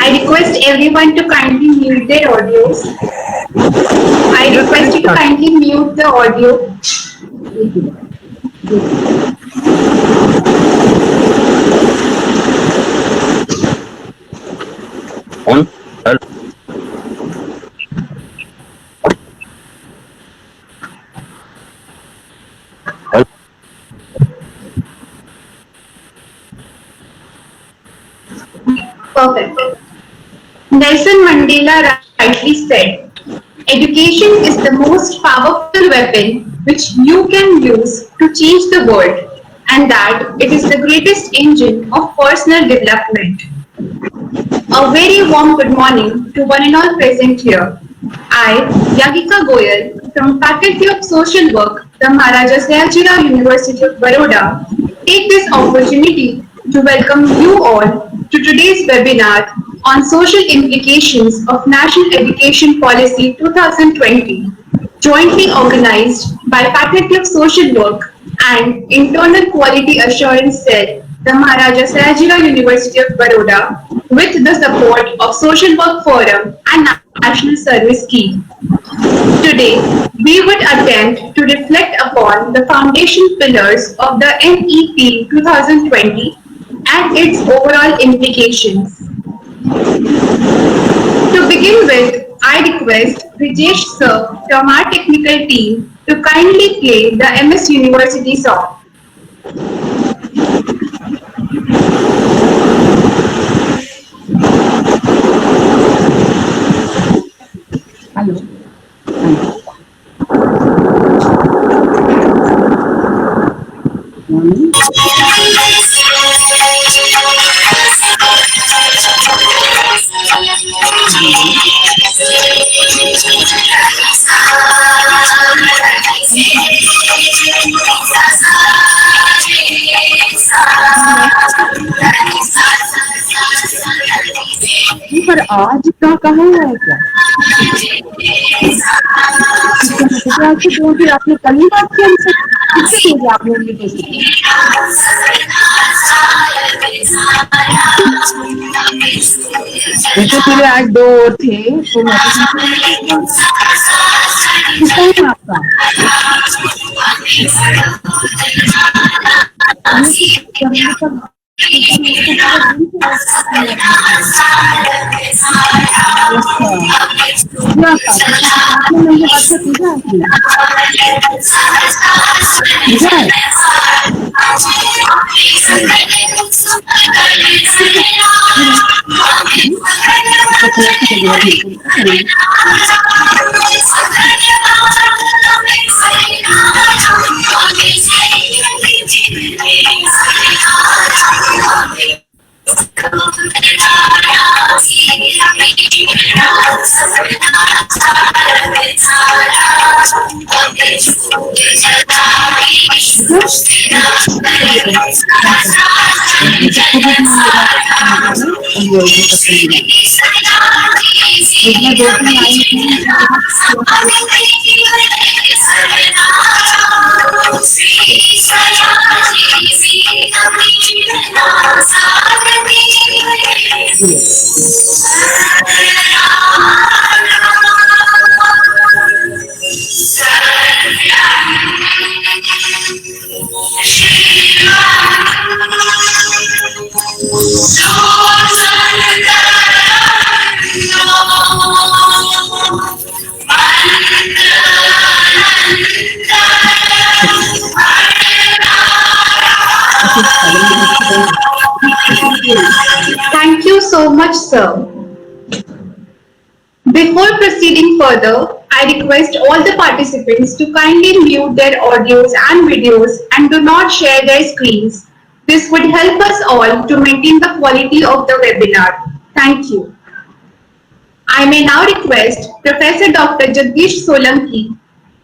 I request everyone to kindly mute their audios. I request you to kindly mute the audio. On. Perfect. Nelson Mandela rightly said, education is the most powerful weapon which you can use to change the world, and that it is the greatest engine of personal development. A very warm good morning to one and all present here. I, Yagika Goyal, from Faculty of Social Work, the Maharaja Sayajirao University of Baroda, take this opportunity to welcome you all to today's webinar on social implications of National Education Policy 2020, jointly organized by Faculty of Social Work and Internal Quality Assurance Cell, the Maharaja Sayajirao University of Baroda, with the support of Social Work Forum and National Service Scheme. Today, we would attempt to reflect upon the foundation pillars of the NEP 2020 and its overall implications. To begin with, I request Brijesh sir from our technical team to kindly play the MS University song. पर आज का कहाँ है क्या? फिर आपने कल ही बात किया हमसे, किससे होगी आप लोगों ने कैसे? जैसे पहले आज 2 और थे तो मैं कितना है आपका? Thank you so much, sir. Before proceeding further, I request all the participants to kindly mute their audios and videos and do not share their screens. This would help us all to maintain the quality of the webinar. Thank you. I may now request Professor Dr. Jagdish Solanki,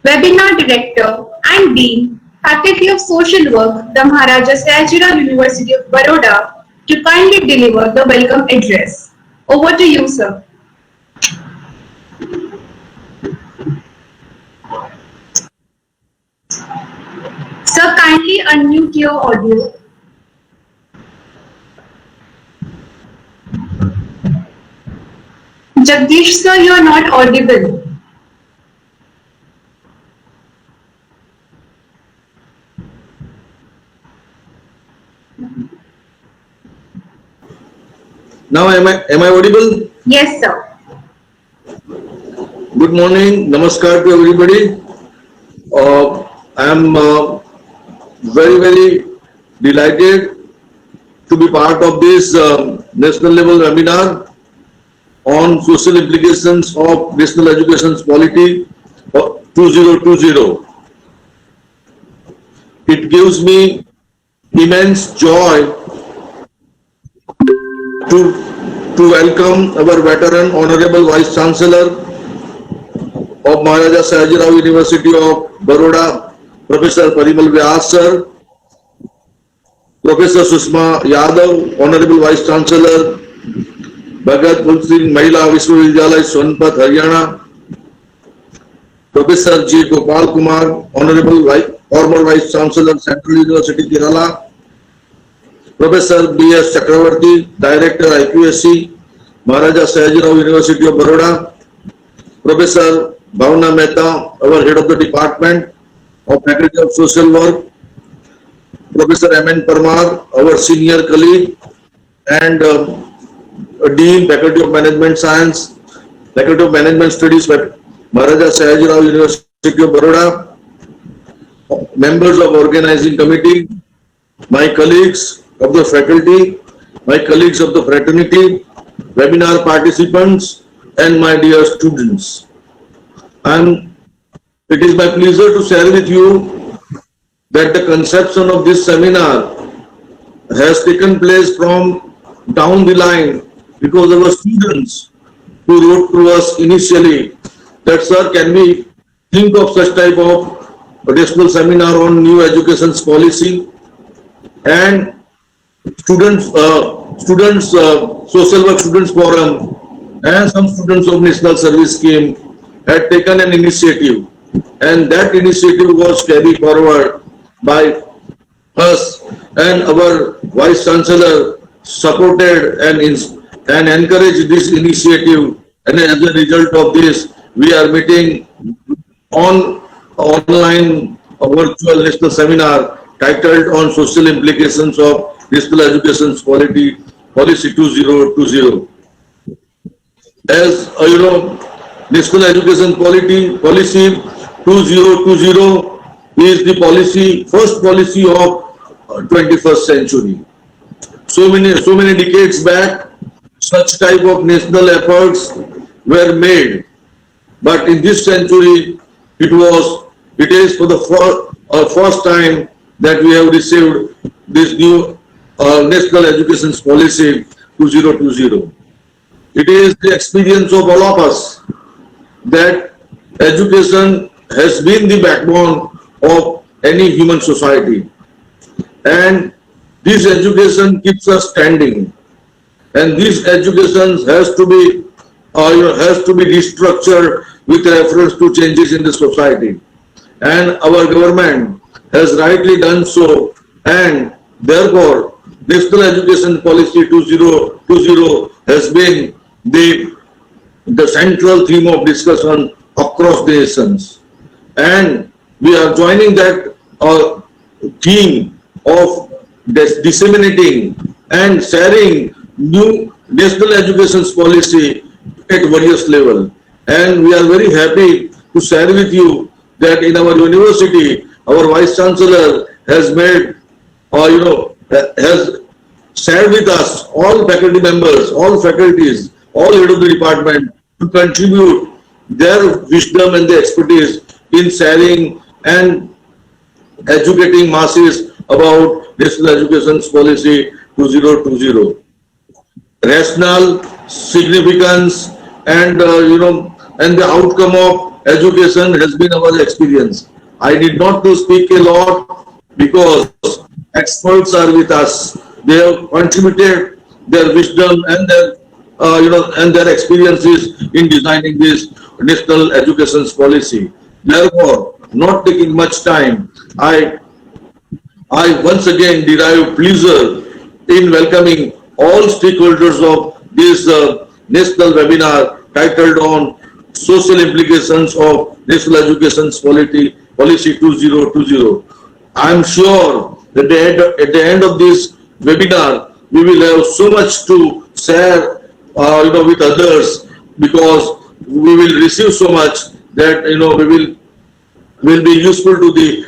Webinar Director and Dean, Faculty of Social Work, the Maharaja Sayajirao University of Baroda, to kindly deliver the welcome address. Over to you, sir. Sir, kindly unmute your audio. Jagdish sir, you are not audible. Now am I audible? Yes, sir. Good morning, namaskar to everybody. I am very delighted to be part of this national level webinar on social implications of national education policy 2020. It gives me immense joy to welcome our veteran Honorable Vice Chancellor of Maharaja Sayajirao University of Baroda, Professor Parimal Vyas sir, Professor Sushma Yadav, Honorable Vice Chancellor, Bhagat Pul Singh Mahila Vishwavidyalaya Sonpat, Haryana, Professor G. Gopal Kumar, Honorable former Vice Chancellor, Central University Kerala, Professor B.S. Chakravarti, Director IQSC, Maharaja Sayajirao University of Baroda, Professor Bhavna Mehta, our Head of the Department of Faculty of Social Work, Professor M.N. Parmar, our senior colleague, and Dean, Faculty of Management Science, Faculty of Management Studies, Maharaja Sayajirao University of Baroda, members of Organizing Committee, my colleagues of the faculty, my colleagues of the fraternity, webinar participants, and my dear students. It is my pleasure to share with you that the conception of this seminar has taken place from down the line because our students who wrote to us initially that, sir, can we think of such type of national seminar on new education policy, and social work students forum and some students of national service scheme had taken an initiative, and that initiative was carried forward by us, and our Vice Chancellor supported and encouraged this initiative, and as a result of this we are meeting on online virtual national seminar titled on social implications of national education policy 2020. As you know, national education policy 2020 is the first policy of 21st century. So many decades back, such type of national efforts were made, but in this century, it is for the first time that we have received this new national education policy 2020. It is the experience of all of us that education has been the backbone of any human society, and this education keeps us standing, and this education has to be restructured with reference to changes in the society, and our government has rightly done so, and therefore national education policy 2020 has been the central theme of discussion across the nations, and we are joining that theme of disseminating and sharing new national education policy at various levels. And we are very happy to share with you that in our university, our Vice Chancellor has made, has shared with us all faculty members, all faculties, all head of the department to contribute their wisdom and their expertise in sharing and educating masses about national education policy 2020. Rationale, significance, and and the outcome of education has been our experience. I did not to speak a lot because experts are with us. They have contributed their wisdom and their and their experiences in designing this national education policy. Therefore, not taking much time, I once again derive pleasure in welcoming all stakeholders of this national webinar titled on social implications of national education policy 2020. I am sure that at the end of this webinar, we will have so much to share, with others, because we will receive so much that will be useful to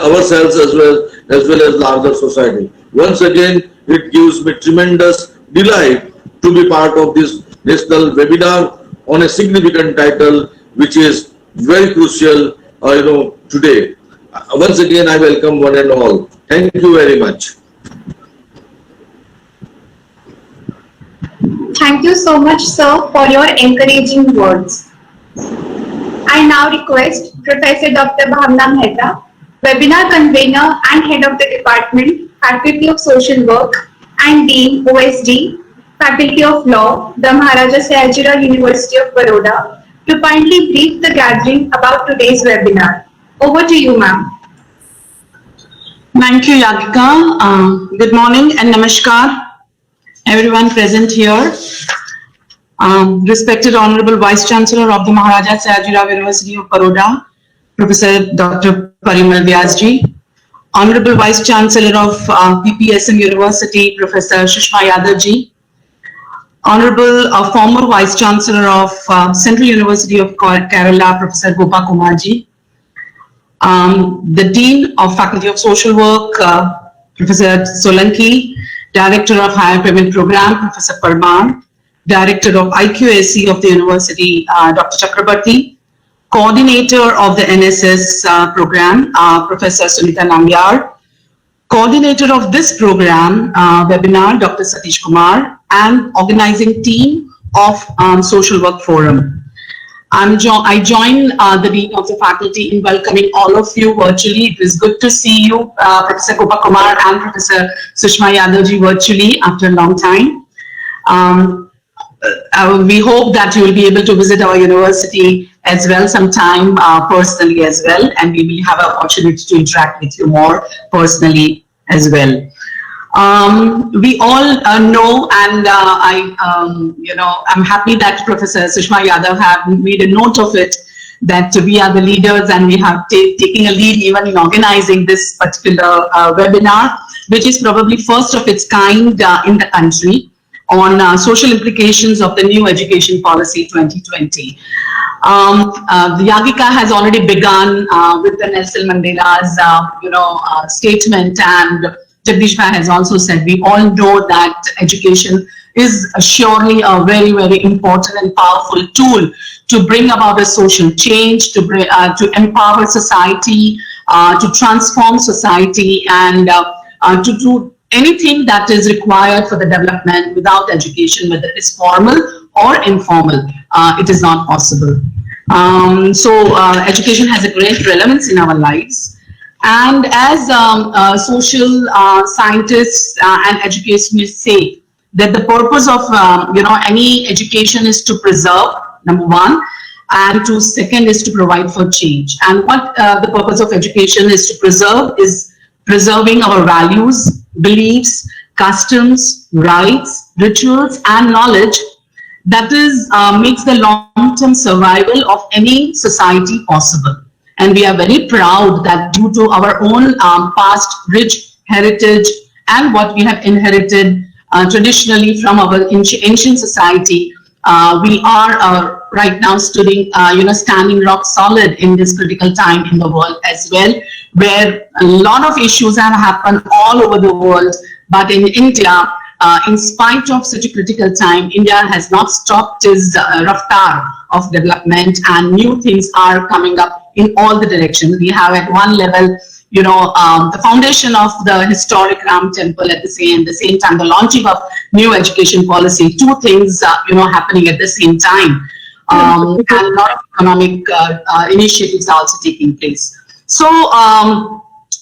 ourselves as well as larger society. Once again, it gives me tremendous delight to be part of this national webinar on a significant title which is very crucial, today. Once again, I welcome one and all. Thank you very much. Thank you so much, sir, for your encouraging words. I now request Professor Dr. Bhavna Mehta, webinar convener and head of the department, Faculty of Social Work, and Dean OSD, Faculty of Law, the Maharaja Sayajirao University of Baroda, to kindly brief the gathering about today's webinar. Over to you, ma'am. Thank you, Yagika. Good morning and namaskar, everyone present here. Respected Honorable Vice Chancellor of the Maharaja Sayajirao University of Baroda, Professor Dr. Parimal Vyasji, Honorable Vice Chancellor of PPSM University, Professor Sushma Yadavji, Honorable former Vice Chancellor of Central University of Kerala, Professor Gopa Kumarji, the Dean of Faculty of Social Work, Professor Solanki, Director of Higher Payment Program, Professor Parmar, Director of IQAC of the University, Dr. Chakrabarti, Coordinator of the NSS program, Professor Sunita Nambiar, Coordinator of this program, webinar, Dr. Satish Kumar, and organizing team of Social Work Forum. I join the Dean of the Faculty in welcoming all of you virtually. It is good to see you, Professor Gopa Kumar and Professor Sushma Yadavji, virtually after a long time. We hope that you will be able to visit our university as well sometime personally as well, and we will have an opportunity to interact with you more personally as well. We all know, and I'm happy that Professor Sushma Yadav have made a note of it, that we are the leaders and we have taken a lead even in organizing this particular webinar, which is probably first of its kind in the country, on social implications of the new education policy 2020. The Yagika has already begun with the Nelson Mandela's statement, and Jagdish Bhai has also said, we all know that education is surely a very, very important and powerful tool to bring about a social change, to empower society, to transform society, and to do anything that is required for the development. Without education, whether it's formal or informal, it is not possible. So education has a great relevance in our lives. And as social scientists and educationists say, that the purpose of any education is to preserve, number one, and second is to provide for change. And what the purpose of education is to preserve is preserving our values, beliefs, customs, rights, rituals, and knowledge that is makes the long-term survival of any society possible. And we are very proud that due to our own past rich heritage and what we have inherited traditionally from our ancient society, we are right now standing rock solid in this critical time in the world as well, where a lot of issues have happened all over the world. But in India, in spite of such a critical time, India has not stopped its raftar of development, and new things are coming up in all the directions. We have at one level, the foundation of the historic Ram Temple at the same time, the launching of new education policy, two things, happening at the same time. And a lot of economic initiatives are also taking place. So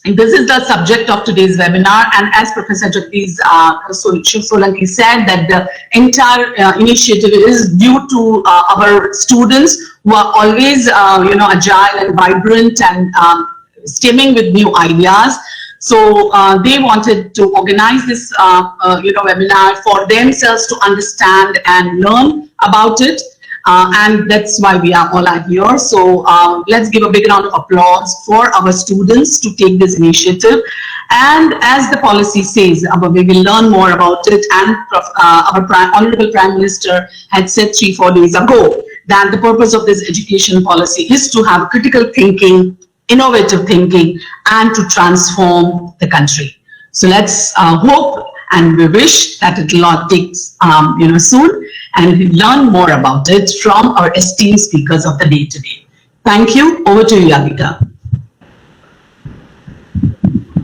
this is the subject of today's webinar, and as Professor Jagdish Solanki said, that the entire initiative is due to our students who are always agile and vibrant and stemming with new ideas. So they wanted to organize this webinar for themselves to understand and learn about it. and that's why we are all out here. So let's give a big round of applause for our students to take this initiative. And as the policy says, we will learn more about it. And our Honorable Prime Minister had said 3-4 days ago that the purpose of this education policy is to have critical thinking, innovative thinking, and to transform the country. So let's hope and we wish that it will not take soon, and we learn more about it from our esteemed speakers of the day today. Thank you. Over to you, Yadika.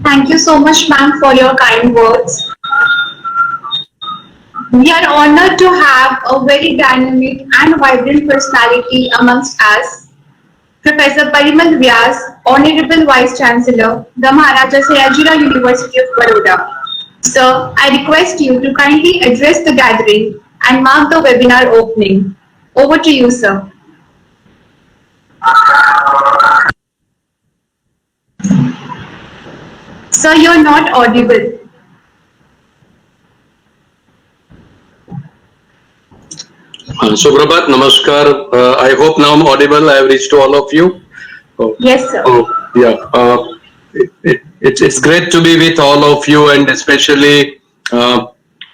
Thank you so much, ma'am, for your kind words. We are honored to have a very dynamic and vibrant personality amongst us, Professor Parimal Vyas, Honorable Vice Chancellor, the Maharaja Sayajirao University of Baroda. Sir, I request you to kindly address the gathering and mark the webinar opening. Over to you, sir. Sir, you're not audible. Suprabhat, Namaskar. I hope now I'm audible. I have reached to all of you. Yes, sir. It's great to be with all of you, and especially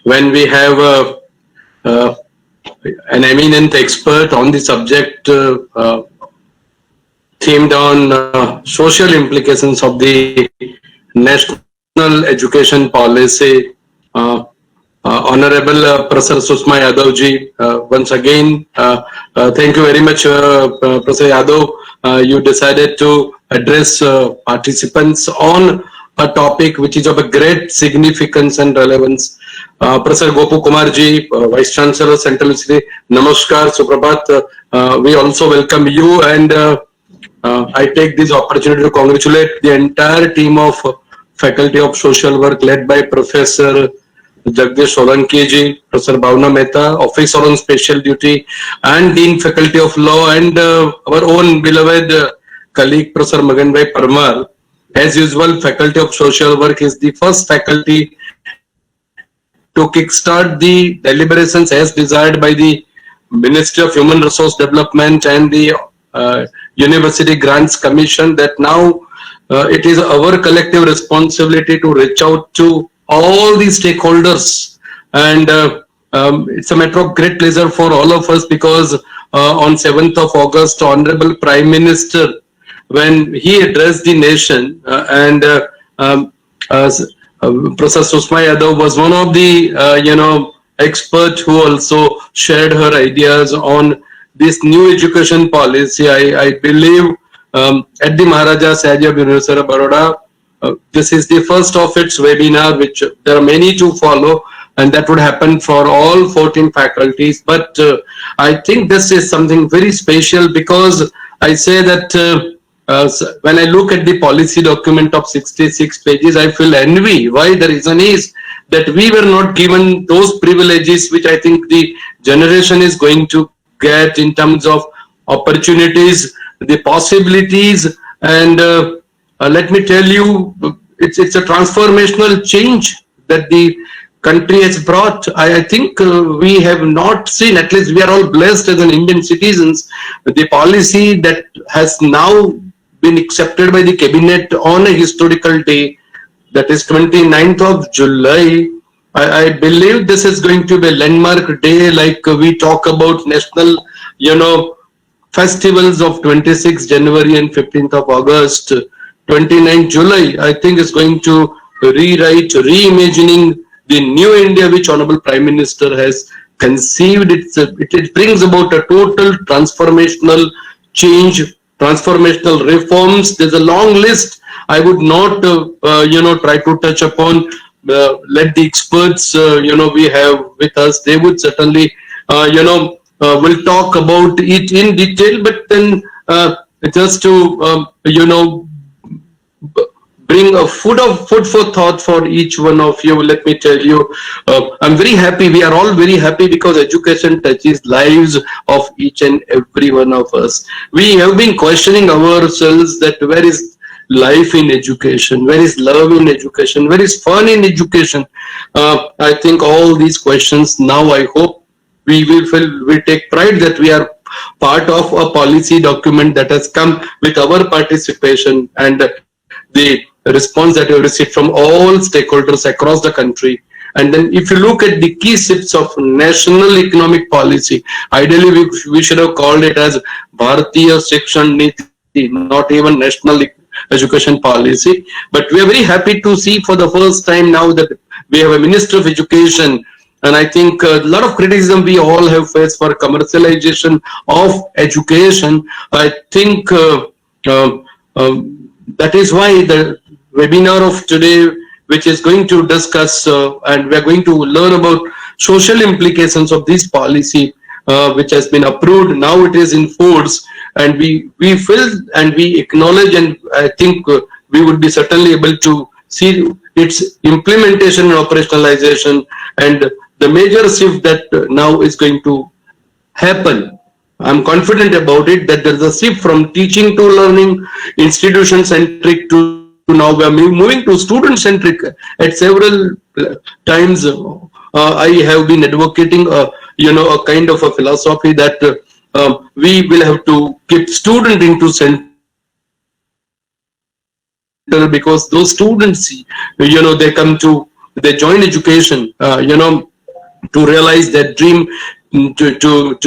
when we have an eminent expert on the subject themed on social implications of the national education policy. Honorable Professor Susma Yadav ji, once again, thank you very much, Professor Yadav. You decided to address participants on a topic which is of a great significance and relevance. Professor Gopu Kumar ji, Vice Chancellor, Central University, Namaskar, Suprabhat. We also welcome you, and I take this opportunity to congratulate the entire team of Faculty of Social Work led by Professor Jagdish Solanki ji, Professor Bhavna Mehta, Officer on Special Duty, and Dean Faculty of Law, and our own beloved colleague Professor Magan Bhai Parmar. As usual, Faculty of Social Work is the first faculty to kickstart the deliberations as desired by the Ministry of Human Resource Development and the University Grants Commission, that now it is our collective responsibility to reach out to all the stakeholders, and it's a matter of great pleasure for all of us, because on 7th of August, Honorable Prime Minister, when he addressed the nation, and Professor Susma Yadav was one of the experts who also shared her ideas on this new education policy. I believe at the Maharaja Sayajirao University of Baroda, this is the first of its webinar, which there are many to follow, and that would happen for all 14 faculties. But I think this is something very special, because I say that when I look at the policy document of 66 pages, I feel envy. Why? The reason is that we were not given those privileges which I think the generation is going to get in terms of opportunities, the possibilities, and let me tell you, it's a transformational change that the country has brought. I think we have not seen, at least we are all blessed as an Indian citizens, the policy that has now been accepted by the cabinet on a historical day, that is 29th of July. I believe this is going to be a landmark day, like we talk about national, festivals of 26th January and 15th of August. 29th July, I think, is going to rewrite, reimagining the new India which Honorable Prime Minister has conceived. It brings about a total transformational change, transformational reforms. There's a long list. I would not, try to touch upon. Let the experts, we have with us. They would certainly, will talk about it in detail. But then, just to, bring a food for thought for each one of you, let me tell you, I'm very happy. We are all very happy because education touches lives of each and every one of us. We have been questioning ourselves that where is life in education, where is love in education, where is fun in education. I think all these questions now, I hope we take pride that we are part of a policy document that has come with our participation and the response that we have received from all stakeholders across the country. And then if you look at the key shifts of national economic policy, ideally we should have called it as Bharatiya Shikshan Niti, not even national education policy. But we are very happy to see for the first time now that we have a Minister of Education. And I think a lot of criticism we all have faced for commercialization of education. I think that is why the webinar of today, which is going to discuss and we are going to learn about social implications of this policy, which has been approved. Now it is in force, and we feel and we acknowledge, and I think we would be certainly able to see its implementation and operationalization, and the major shift that now is going to happen. I'm confident about it that there's a shift from teaching to learning, institution centric to now we are moving to student centric. At several times I have been advocating a kind of a philosophy that we will have to keep student into center, because those students, they join education, to realize their dream, to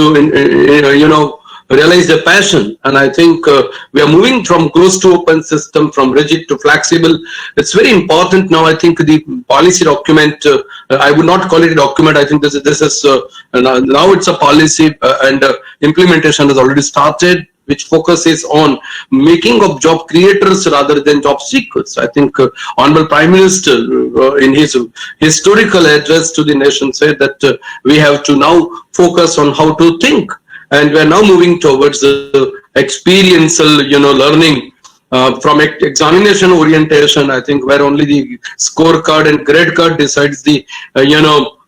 realize their passion. And I think we are moving from closed to open system, from rigid to flexible. It's very important now. I think the policy document, I would not call it a document. I think this is now it's a policy, and implementation has already started, which focuses on making of job creators rather than job seekers. I think Honorable Prime Minister in his historical address to the nation said that we have to now focus on how to think, and we are now moving towards experiential learning from examination orientation. I think where only the scorecard and grade card decides the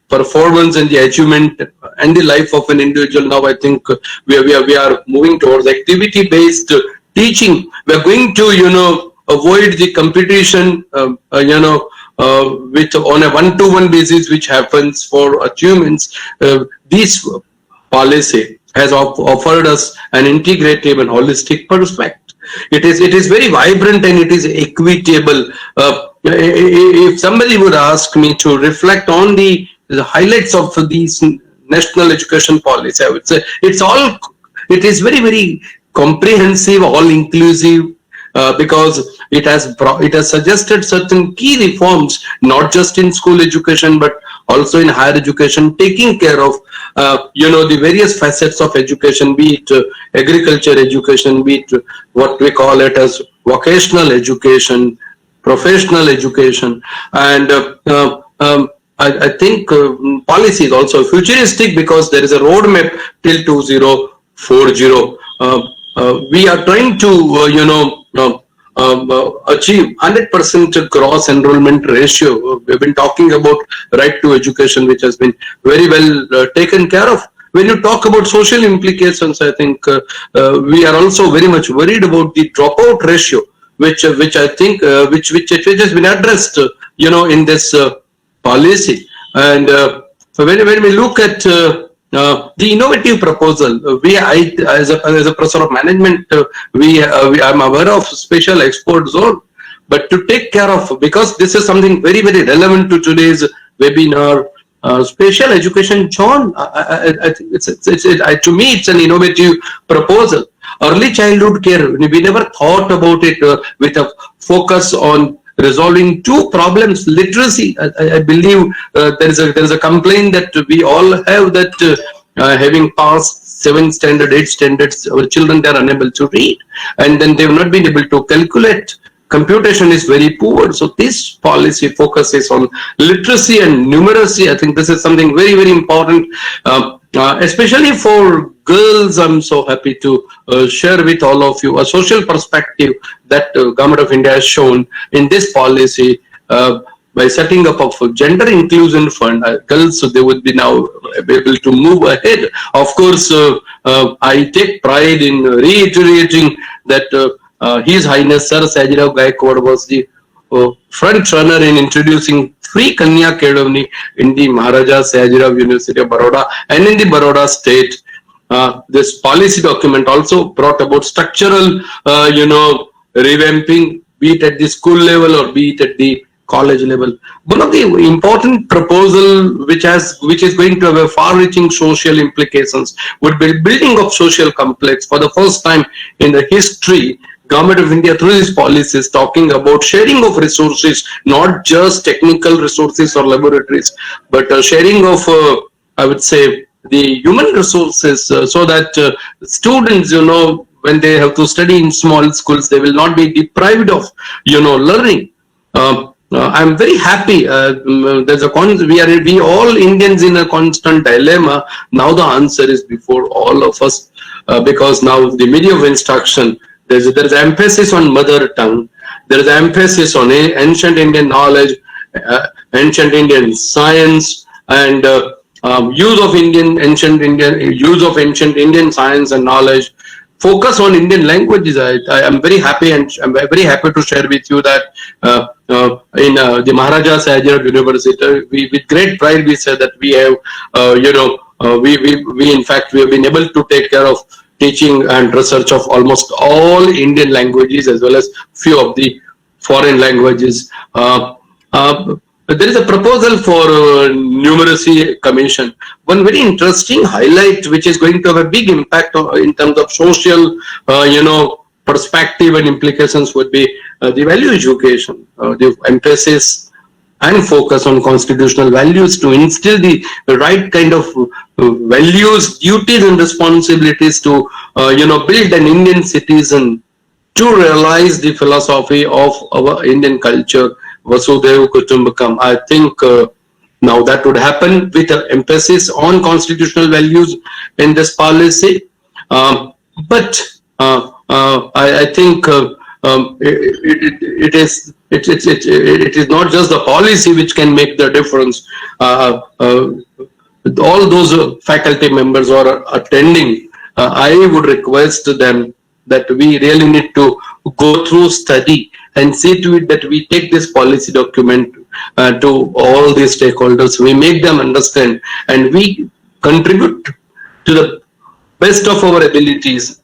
performance and the achievement and the life of an individual. Now I think we are moving towards activity based teaching. We are going to avoid the competition which on a one-to-one basis which happens for achievements. This policy has offered us an integrative and holistic perspective. It is very vibrant and it is equitable. If somebody would ask me to reflect on the highlights of these national education policy, I would say it is very, very comprehensive, all inclusive, because it has suggested certain key reforms, not just in school education but also in higher education, taking care of the various facets of education, be it agriculture education, be it what we call it as vocational education, professional education, and I think policy is also futuristic because there is a roadmap till 2040. We are trying to achieve 100% gross enrollment ratio. We've been talking about right to education, which has been very well taken care of. When you talk about social implications, I think we are also very much worried about the dropout ratio, which I think which has been addressed, in this policy. And when we look at the innovative proposal, as a professor of management, I'm aware of special export zone, but to take care of, because this is something very, very relevant to today's webinar, special education zone. I think to me it's an innovative proposal. Early childhood care, we never thought about it with a focus on resolving two problems. Literacy, I believe there is a complaint that we all have that having passed 7th standard, 8th standards, our children, they are unable to read, and then they have not been able to calculate. Computation is very poor. So this policy focuses on literacy and numeracy. I think this is something very, very important, especially for girls. I'm so happy to share with all of you a social perspective that Government of India has shown in this policy by setting up of a gender inclusion fund. Girls, so they would be now able to move ahead. Of course, I take pride in reiterating that His Highness Sir Sayajirao Gaikwad was the front runner in introducing free Kanya Academy in the Maharaja Sayajirao University of Baroda and in the Baroda state. this policy document also brought about structural, revamping, be it at the school level or be it at the college level. One of the important proposal which is going to have a far-reaching social implications would be building of social complex. For the first time in the history, Government of India through these policies talking about sharing of resources, not just technical resources or laboratories, but sharing of, I would say, the human resources, so that students, when they have to study in small schools, they will not be deprived of, learning. I'm very happy. We all Indians in a constant dilemma. Now the answer is before all of us, because now the medium of instruction, there's emphasis on mother tongue. There is emphasis on ancient Indian knowledge, ancient Indian science, and use of ancient Indian science and knowledge. Focus on Indian languages. I am very happy, and I'm very happy to share with you that in the Maharaja Sayajirao University, with great pride we say that we have, we in fact we have been able to take care of teaching and research of almost all Indian languages as well as few of the foreign languages. There is a proposal for numeracy commission. One very interesting highlight which is going to have a big impact in terms of social, perspective and implications would be the value education, the emphasis and focus on constitutional values to instill the right kind of values, duties and responsibilities to, build an Indian citizen to realize the philosophy of our Indian culture, Vasudhaiva Kutumbakam. I think now that would happen with an emphasis on constitutional values in this policy. But I think it is not just the policy which can make the difference. All those faculty members who are attending, I would request them that we really need to go through study and see to it that we take this policy document to all the stakeholders, we make them understand, and we contribute to the best of our abilities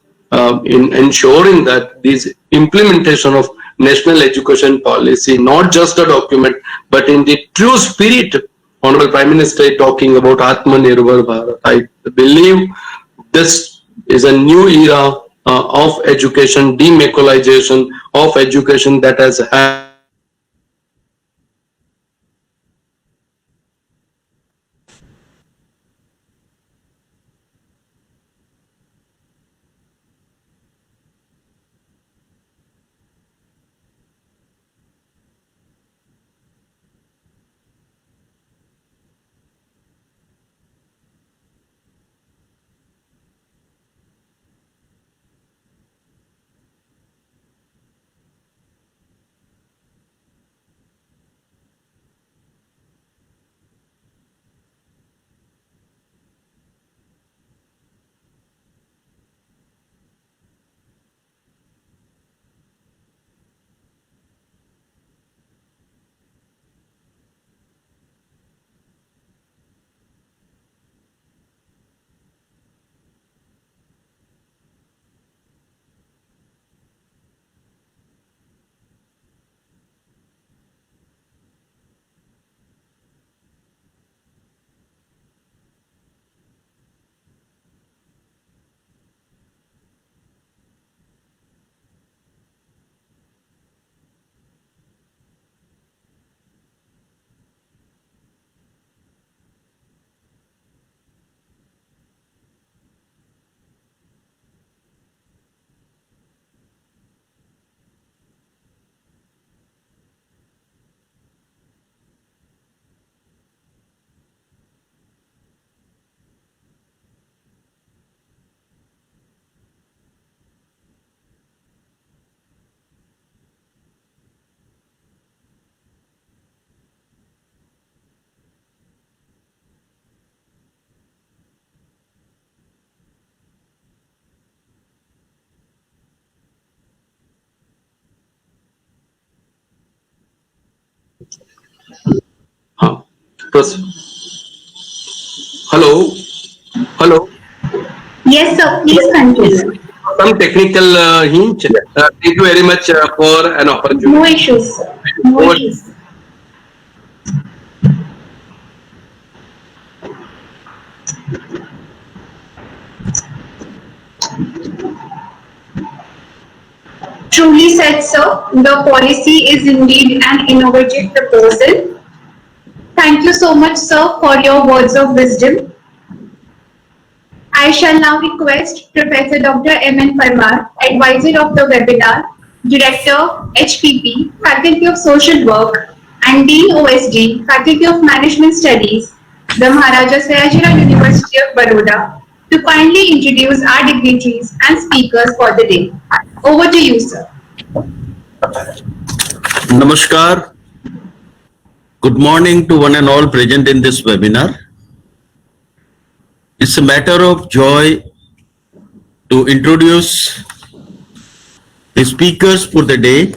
in ensuring that this implementation of national education policy, not just a document, but in the true spirit, Honorable Prime Minister talking about Atmanirbhar Bharat. I believe this is a new era of education, demacolization of education that has had Hello. Yes, sir. Please continue. Some technical hint. Thank you very much for an opportunity. No issues, sir. No issues. Truly said, sir. The policy is indeed an innovative proposal. Thank you so much, sir, for your words of wisdom. I shall now request Professor Dr. M.N. Parmar, advisor of the webinar, Director, HPP, Faculty of Social Work, and Dean OSD, Faculty of Management Studies, the Maharaja Sayajirao University of Baroda, to kindly introduce our dignitaries and speakers for the day. Over to you, sir. Namaskar. Good morning to one and all present in this webinar. It's a matter of joy to introduce the speakers for the day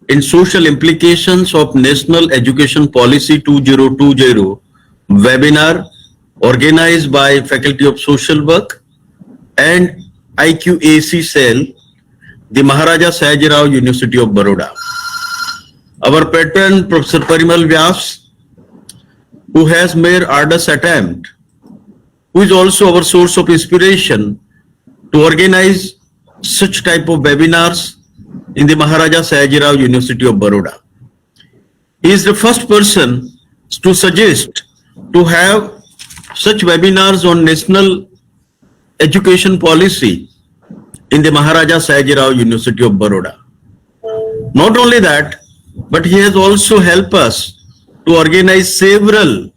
in social implications of National Education Policy 2020 webinar organized by Faculty of Social Work and IQAC cell, the Maharaja Sayajirao University of Baroda. Our patron, Professor Parimal Vyas, who has made arduous attempt, who is also our source of inspiration to organize such type of webinars in the Maharaja Sayajirao University of Baroda. He is the first person to suggest to have such webinars on national education policy in the Maharaja Sayajirao University of Baroda. Not only that, but he has also helped us to organize several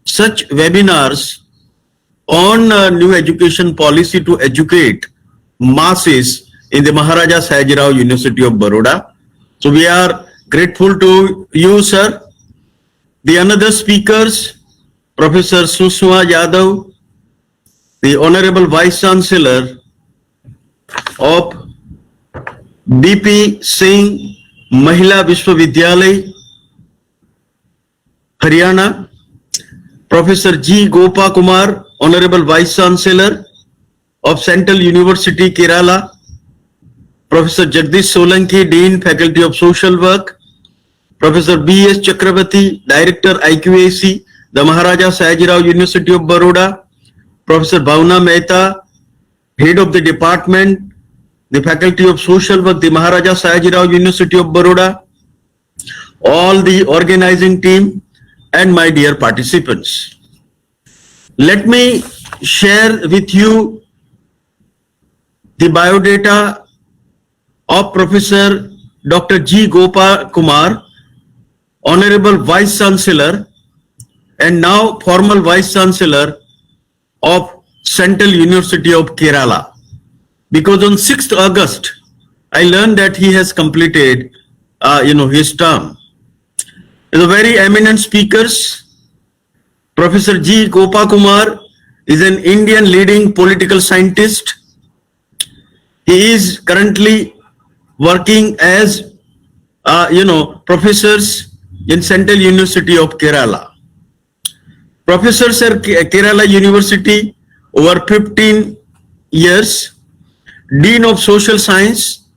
such webinars on new education policy to educate masses in the Maharaja Sayajirao University of Baroda. So we are grateful to you, sir. The another speakers, Professor Sushma Yadav, the Honorable Vice Chancellor of BP Singh Mahila Vishwavidyalay, Haryana, Professor G. Gopa Kumar, Honorable Vice Chancellor of Central University, Kerala, Professor Jagdish Solanki, Dean, Faculty of Social Work, Professor B.S. Chakravarti, Director, IQAC, the Maharaja Sayajirao University of Baroda, Professor Bhavna Mehta, Head of the Department, the Faculty of Social Work, the Maharaja Sayajirao University of Baroda, all the organizing team, and my dear participants. Let me share with you the biodata of Professor Dr. G. Gopa Kumar, Honorable Vice Chancellor and now formal Vice Chancellor of Central University of Kerala. Because on 6th August, I learned that he has completed, his term. The very eminent speakers, Professor G. Gopa Kumar is an Indian leading political scientist. He is currently working as, professors in Central University of Kerala. Professors at Kerala University over 15 years, Dean of Social Science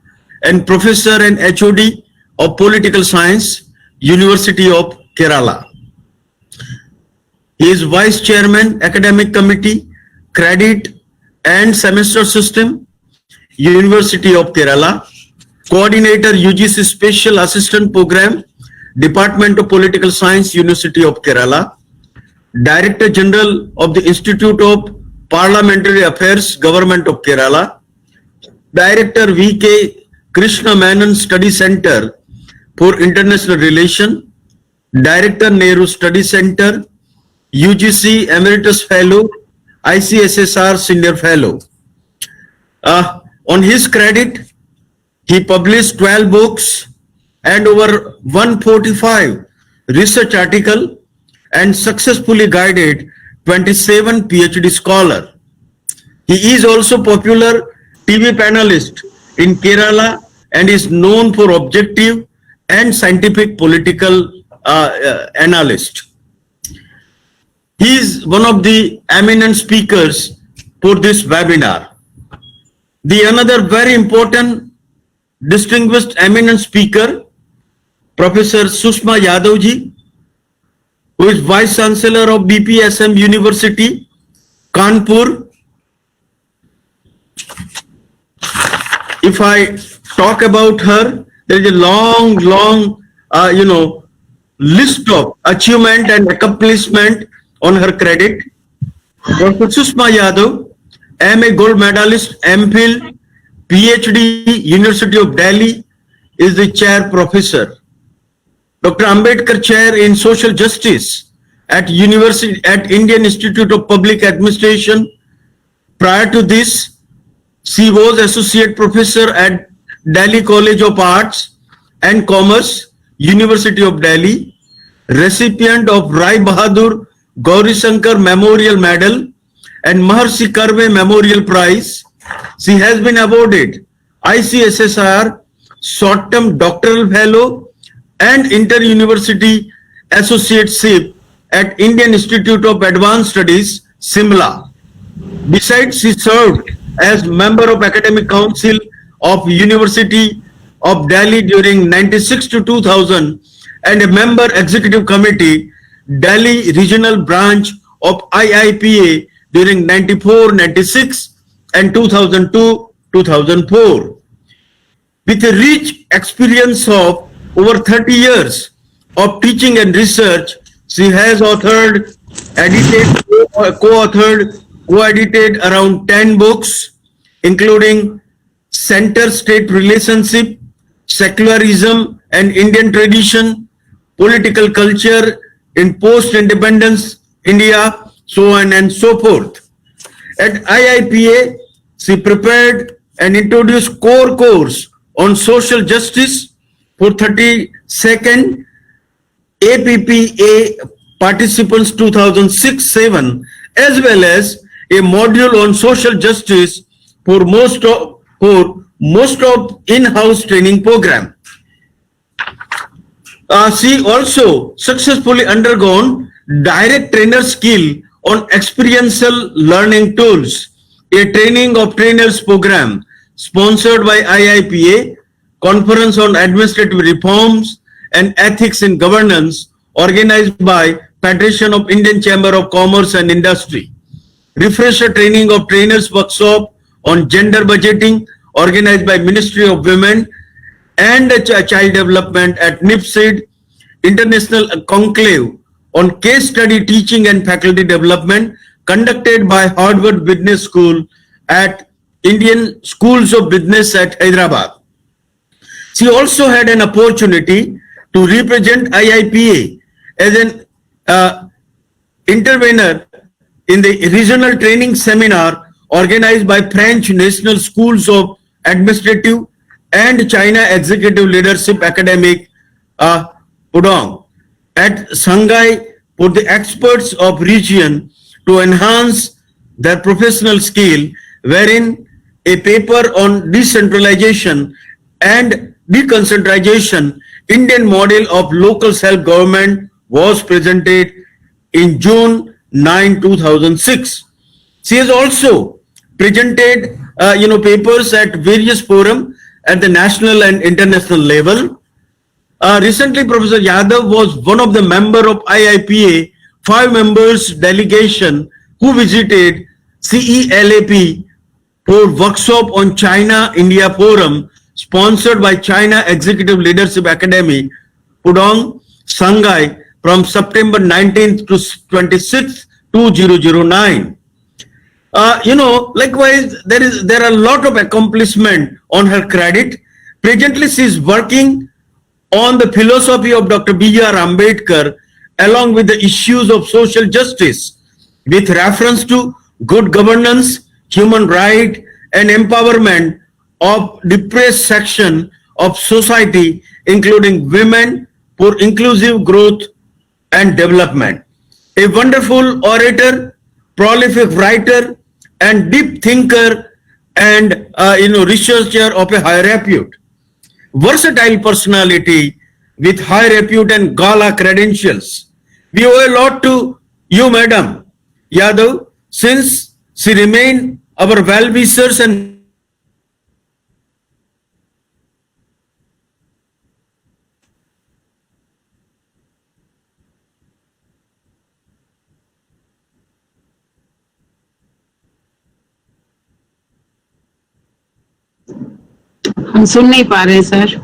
and Professor and HOD of Political Science, University of Kerala. He is Vice Chairman, Academic Committee, Credit and Semester System, University of Kerala, Coordinator UGC Special Assistant Program, Department of Political Science, University of Kerala, Director General of the Institute of Parliamentary Affairs, Government of Kerala, Director VK Krishna Menon Study Center for International Relations, Director Nehru Study Center, UGC Emeritus Fellow, ICSSR Senior Fellow. On his credit, he published 12 books and over 145 research articles and successfully guided 27 PhD scholars. He is also popular TV panelist in Kerala and is known for objective and scientific political analyst. He is one of the eminent speakers for this webinar. The another very important distinguished eminent speaker, Professor Sushma Yadav ji, who is Vice Chancellor of BPSM University, Kanpur. If I talk about her, there is a long, list of achievement and accomplishment on her credit. Dr. Sushma Yadav, MA Gold Medalist, MPhil, PhD, University of Delhi, is the Chair Professor. Dr. Ambedkar Chair in Social Justice at Indian Institute of Public Administration. Prior to this, she was Associate Professor at Delhi College of Arts and Commerce, University of Delhi, recipient of Rai Bahadur Gauri Shankar Memorial Medal and Maharshi Karve Memorial Prize. She has been awarded ICSSR Short-Term Doctoral Fellow and Inter-University Associateship at Indian Institute of Advanced Studies, Simla. Besides, she served as member of Academic Council of University of Delhi during 96 to 2000 and a member Executive Committee, Delhi Regional Branch of IIPA during 94, 96 and 2002, 2004. With a rich experience of over 30 years of teaching and research, she has authored, edited, co-authored, co-edited around 10 books, including Center-State Relationship, Secularism and Indian Tradition, Political Culture in Post-Independence India, so on and so forth. At IIPA, she prepared and introduced core course on social justice for 32nd APPA participants 2006-07, as well as a module on social justice for most of in-house training program. She also successfully undergone direct trainer skill on experiential learning tools, a training of trainers program sponsored by IIPA, Conference on Administrative Reforms and Ethics in Governance, organized by Federation of Indian Chamber of Commerce and Industry. Refresher training of trainers workshop on gender budgeting, organized by Ministry of Women and Child Development at NIPSID, International Conclave on Case Study Teaching and Faculty Development, conducted by Harvard Business School at Indian Schools of Business at Hyderabad. She also had an opportunity to represent IIPA as an intervener in the regional training seminar organized by French National Schools of Administrative and China Executive Leadership Academic Pudong at Shanghai for the experts of region to enhance their professional skill, wherein a paper on decentralization and deconcentration, Indian model of local self-government was presented in June 9, 2006. She has also presented, papers at various forums at the national and international level. Recently, Professor Yadav was one of the members of IIPA 5 members delegation who visited CELAP for workshop on China-India Forum sponsored by China Executive Leadership Academy, Pudong, Shanghai from September 19th to 26th, 2009. Likewise, there are a lot of accomplishment on her credit. Presently, she is working on the philosophy of Dr. B.R. Ambedkar along with the issues of social justice with reference to good governance, human right and empowerment of depressed section of society, including women, for inclusive growth and development. A wonderful orator, prolific writer and deep thinker and researcher of a high repute. Versatile personality with high repute and gala credentials. We owe a lot to you, Madam Yadav, since She remained our well-wishers and हम सुन नहीं पा रहे हैं sir.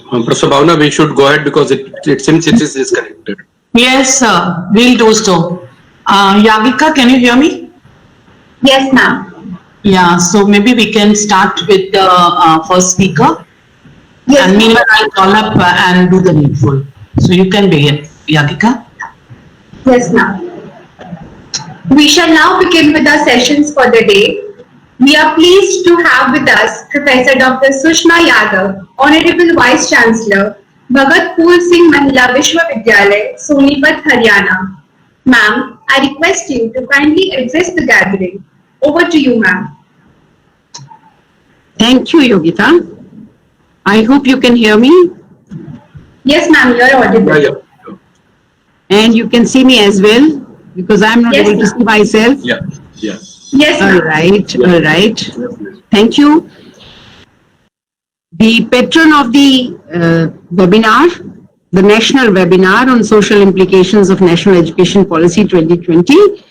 Professor Bhavna, we should go ahead because it seems it is disconnected. Yes, sir. We'll do so. Yagika, can you hear me? Yes, ma'am. Yeah, so maybe we can start with the first speaker. Yes, And ma'am. meanwhile, I'll call up and do the needful. So you can begin, Yagika. Yes, ma'am. We shall now begin with our sessions for the day. We are pleased to have with us Professor Dr. Sushma Yadav, Honorable Vice Chancellor, Bhagat Phool Singh Mahila Vishwavidyalaya, Sonipat, Haryana. Ma'am, I request you to kindly address the gathering. Over to you, ma'am. Thank you, Yogita. I hope you can hear me Yes, ma'am, you are audible. Yeah. and you can see me as well because I'm not Yes, able to ma'am. see myself. Yeah. Yeah. Yes, All ma'am. right, all right. Thank you. The patron of the webinar, the national webinar on social implications of National Education Policy 2020,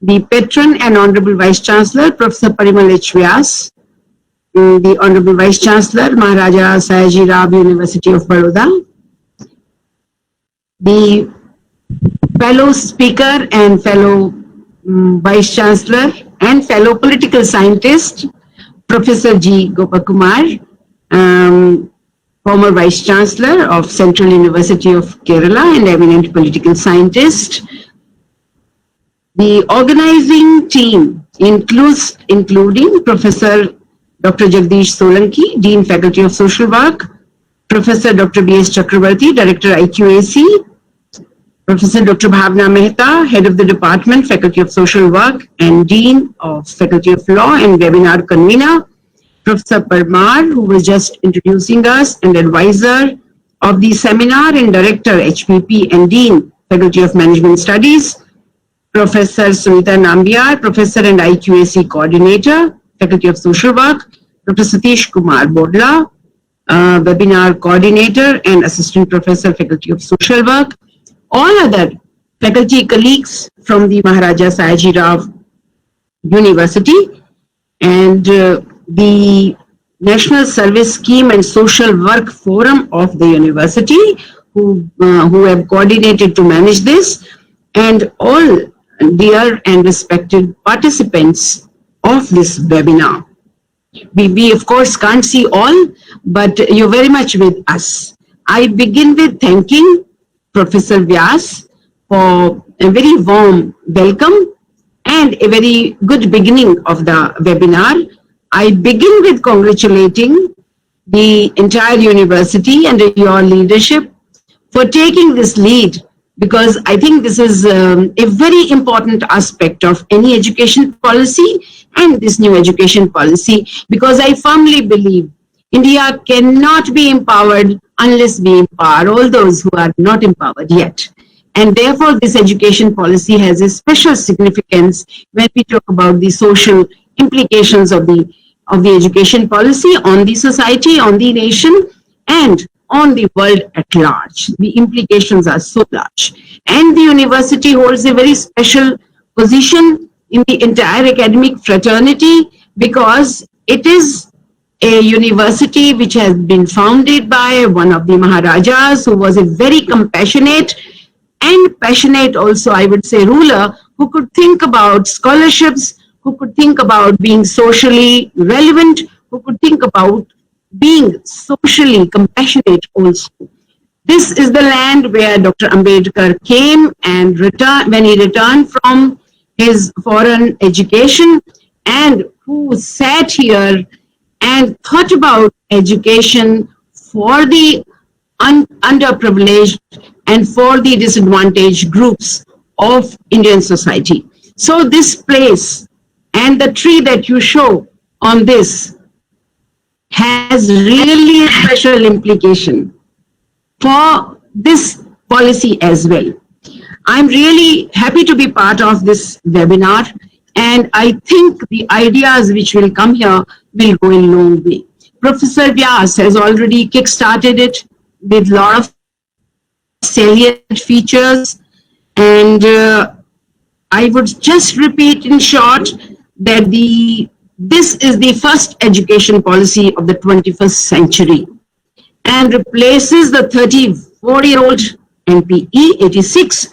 the patron and Honorable Vice Chancellor, Professor Parimal H. Vyas, the Honorable Vice Chancellor, Maharaja Sayaji Rao University of Baroda, the fellow speaker and fellow Vice Chancellor and fellow political scientist, Professor G. Gopakumar, former Vice Chancellor of Central University of Kerala and eminent political scientist. The organizing team including Professor Dr. Jagdish Solanki, Dean Faculty of Social Work, Professor Dr. B.S. Chakravarti, Director IQAC, Professor Dr. Bhavna Mehta, Head of the Department, Faculty of Social Work and Dean of Faculty of Law and Webinar Convener, Professor Parmar, who was just introducing us, and advisor of the seminar and Director HPP and Dean, Faculty of Management Studies, Professor Sunita Nambiar, Professor and IQAC Coordinator, Faculty of Social Work, Dr. Satish Kumar Bodla, Webinar Coordinator and Assistant Professor, Faculty of Social Work, all other faculty colleagues from the Maharaja Sayaji Rao University, and the National Service Scheme and Social Work Forum of the university, who have coordinated to manage this, and all dear and respected participants of this webinar. We of course can't see all, but you're very much with us. I begin with thanking Professor Vyas for a very warm welcome and a very good beginning of the webinar. I begin with congratulating the entire university and your leadership for taking this lead, because I think this is a very important aspect of any education policy and this new education policy, because I firmly believe India cannot be empowered unless we empower all those who are not empowered yet. And therefore, this education policy has a special significance when we talk about the social implications of the education policy on the society, on the nation, and on the world at large. The implications are so large. And the university holds a very special position in the entire academic fraternity, because it is a university which has been founded by one of the Maharajas, who was a very compassionate and passionate also, I would say, ruler, who could think about scholarships, who could think about being socially relevant, who could think about being socially compassionate also. This is the land where Dr. Ambedkar came and when he returned from his foreign education, and who sat here and thought about education for the underprivileged and for the disadvantaged groups of Indian society. So this place and the tree that you show on this has really a special implication for this policy as well. I'm really happy to be part of this webinar, and I think the ideas which will come here will go a long way. Professor Vyas has already kick-started it with a lot of salient features, and I would just repeat in short that this is the first education policy of the 21st century and replaces the 34-year-old NPE 86.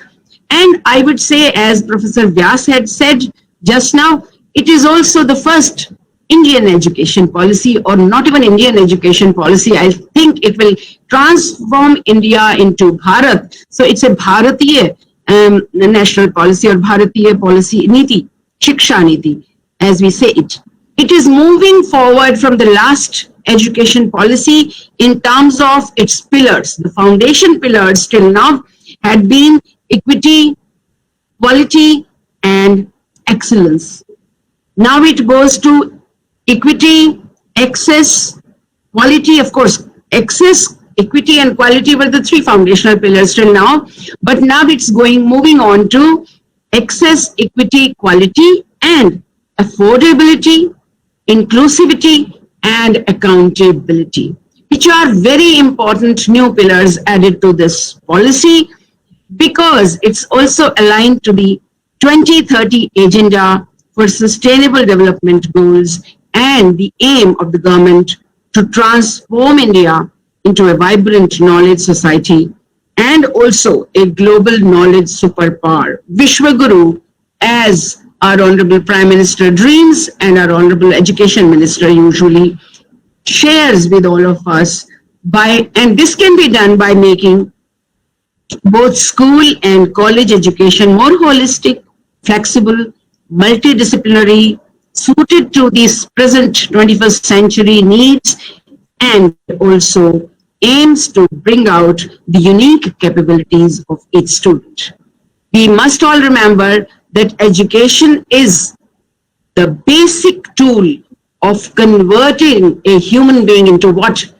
And I would say, as Professor Vyas had said just now, it is also the first Indian education policy, or not even Indian education policy. I think it will transform India into Bharat. So it's a Bharatiya national policy, or Bharatiya policy niti, Shiksha niti, as we say it. It is moving forward from the last education policy in terms of its pillars. The foundation pillars till now had been equity, quality, and excellence. Now it goes to equity, access, quality. Of course, access, equity, and quality were the three foundational pillars till now, but now it's moving on to access, equity, quality, and affordability, inclusivity, and accountability, which are very important new pillars added to this policy, because it's also aligned to the 2030 agenda for sustainable development goals and the aim of the government to transform India into a vibrant knowledge society and also a global knowledge superpower. Vishwaguru, as our Honorable Prime Minister dreams and our Honorable Education Minister usually shares with all of us, and this can be done by making both school and college education more holistic, flexible, multidisciplinary, suited to these present 21st century needs, and also aims to bring out the unique capabilities of each student. We must all remember that education is the basic tool of converting a human being into what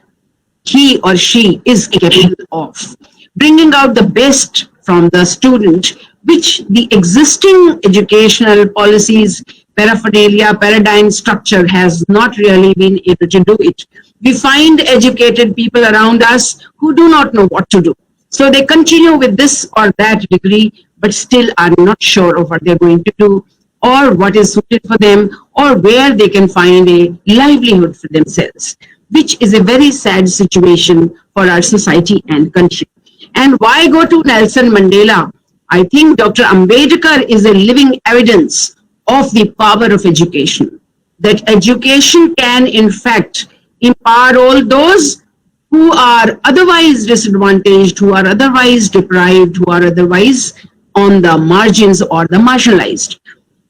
he or she is capable of, bringing out the best from the student, which the existing educational policies, paraphernalia, paradigm structure has not really been able to do it. We find educated people around us who do not know what to do. So they continue with this or that degree, but still are not sure of what they're going to do, or what is suited for them, or where they can find a livelihood for themselves, which is a very sad situation for our society and country. And why go to Nelson Mandela? I think Dr. Ambedkar is a living evidence of the power of education, that education can in fact empower all those who are otherwise disadvantaged, who are otherwise deprived, who are otherwise on the margins or the marginalized.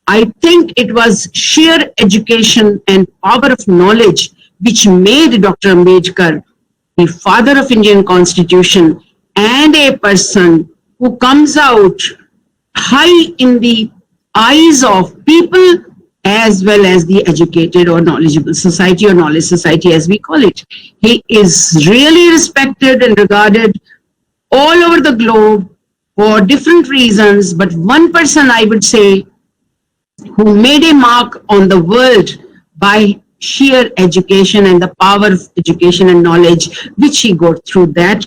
I think it was sheer education and power of knowledge which made Dr. Ambedkar the father of Indian Constitution and a person who comes out high in the eyes of people as well as the educated or knowledgeable society, or knowledge society as we call it. He is really respected and regarded all over the globe for different reasons, but one person I would say who made a mark on the world by sheer education and the power of education and knowledge which he got through that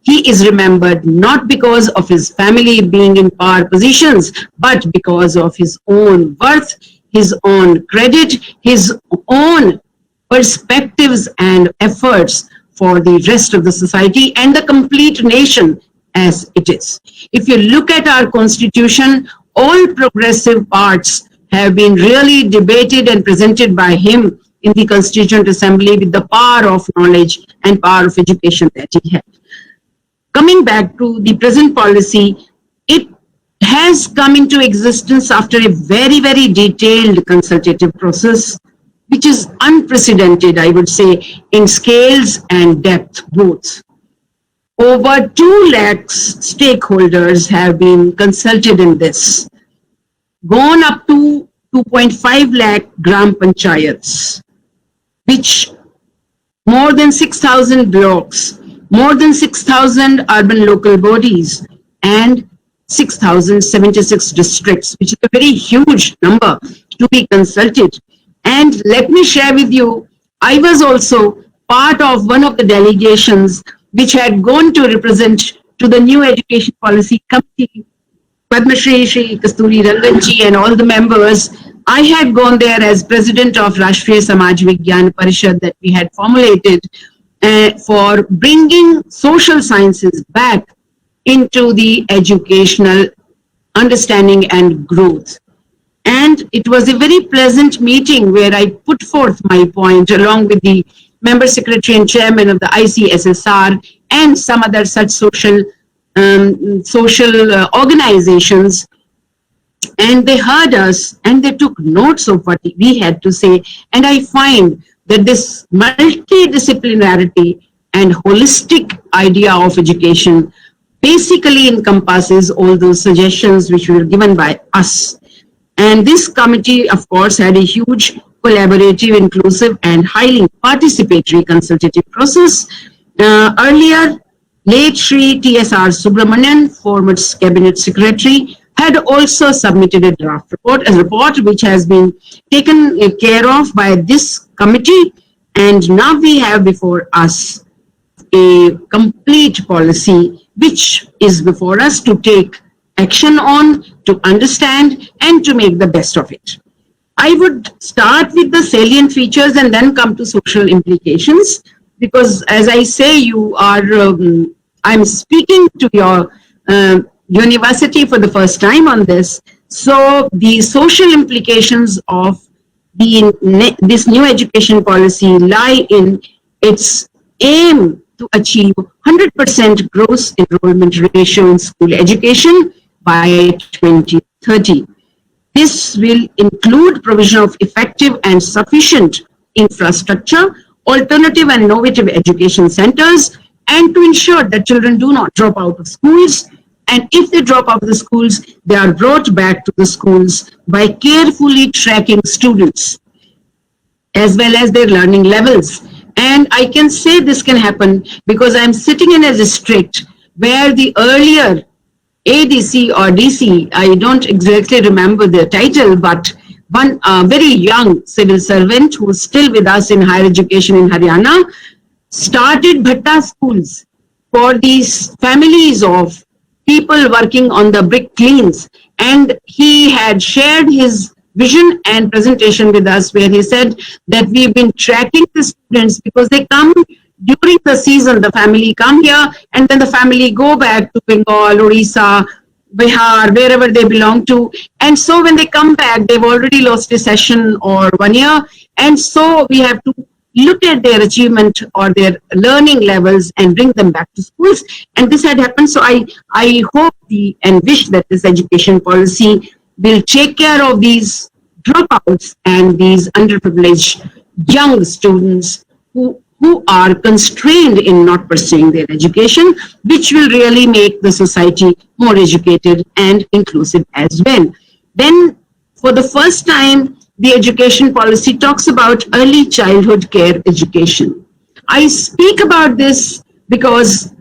he is remembered not because of his family being in power positions, but because of his own worth, his own credit, his own perspectives and efforts for the rest of the society and the complete nation as it is. If you look at our constitution, all progressive parts have been really debated and presented by him in the Constituent Assembly with the power of knowledge and power of education that he had. Coming back to the present policy, it has come into existence after a very, very detailed consultative process, which is unprecedented, I would say, in scales and depth both. Over 2 lakhs stakeholders have been consulted in this, gone up to 2.5 lakh gram panchayats, which more than 6,000 blocks, more than 6,000 urban local bodies, and 6,076 districts, which is a very huge number to be consulted. And let me share with you, I was also part of one of the delegations which had gone to represent to the new education policy committee, Padma Shri Kasturi Ranganji and all the members. I had gone there as president of Rashtriya Samaj Vigyan Parishad that we had formulated for bringing social sciences back into the educational understanding and growth. And it was a very pleasant meeting where I put forth my point along with the member secretary and chairman of the ICSSR and some other such social organizations. And they heard us and they took notes of what we had to say. And I find that this multidisciplinarity and holistic idea of education basically encompasses all those suggestions which were given by us. And this committee, of course, had a huge collaborative, inclusive, and highly participatory consultative process. Earlier, late Shri TSR Subramanian, former cabinet secretary, had also submitted a draft report, a report which has been taken care of by this committee. And now we have before us a complete policy which is before us to take action on, to understand, and to make the best of it. I would start with the salient features and then come to social implications, because as I say, you are, I'm speaking to your university for the first time on this. So the social implications of this new education policy lie in its aim to achieve 100% gross enrollment ratio in school education by 2030. This will include provision of effective and sufficient infrastructure, alternative and innovative education centers, and to ensure that children do not drop out of schools. And if they drop out of the schools, they are brought back to the schools by carefully tracking students as well as their learning levels. And I can say this can happen because I'm sitting in a district where the earlier ADC or DC, I don't exactly remember the title, but one very young civil servant who is still with us in higher education in Haryana started Bhatta schools for these families of people working on the brick kilns. And he had shared his vision and presentation with us where he said that we've been tracking the students because they come during the season, the family come here and then the family go back to Bengal, Odisha, Bihar, wherever they belong to. And so when they come back, they've already lost a session or 1 year. And so we have to look at their achievement or their learning levels and bring them back to schools. And this had happened. So I hope and wish that this education policy will take care of these dropouts and these underprivileged young students who are constrained in not pursuing their education, which will really make the society more educated and inclusive as well. Then, for the first time, the education policy talks about early childhood care education. I speak about this because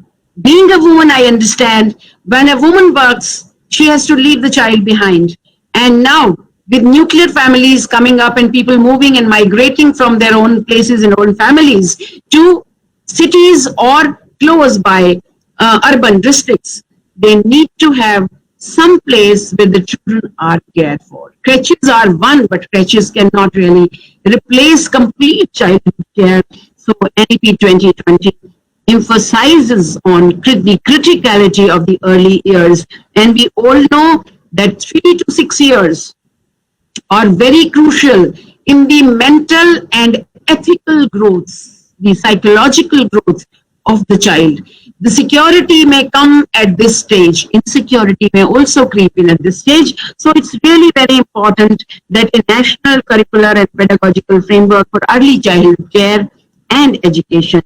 being a woman, I understand when a woman works, she has to leave the child behind. And now, with nuclear families coming up and people moving and migrating from their own places and own families to cities or close by urban districts, they need to have some place where the children are cared for. Creches are one, but creches cannot really replace complete childhood care. So NEP 2020 emphasizes on the criticality of the early years. And we all know that 3 to 6 years are very crucial in the mental and ethical growth, the psychological growth of the child. The security may come at this stage. Insecurity may also creep in at this stage. So it's really very important that a national curricular and pedagogical framework for early childhood care and education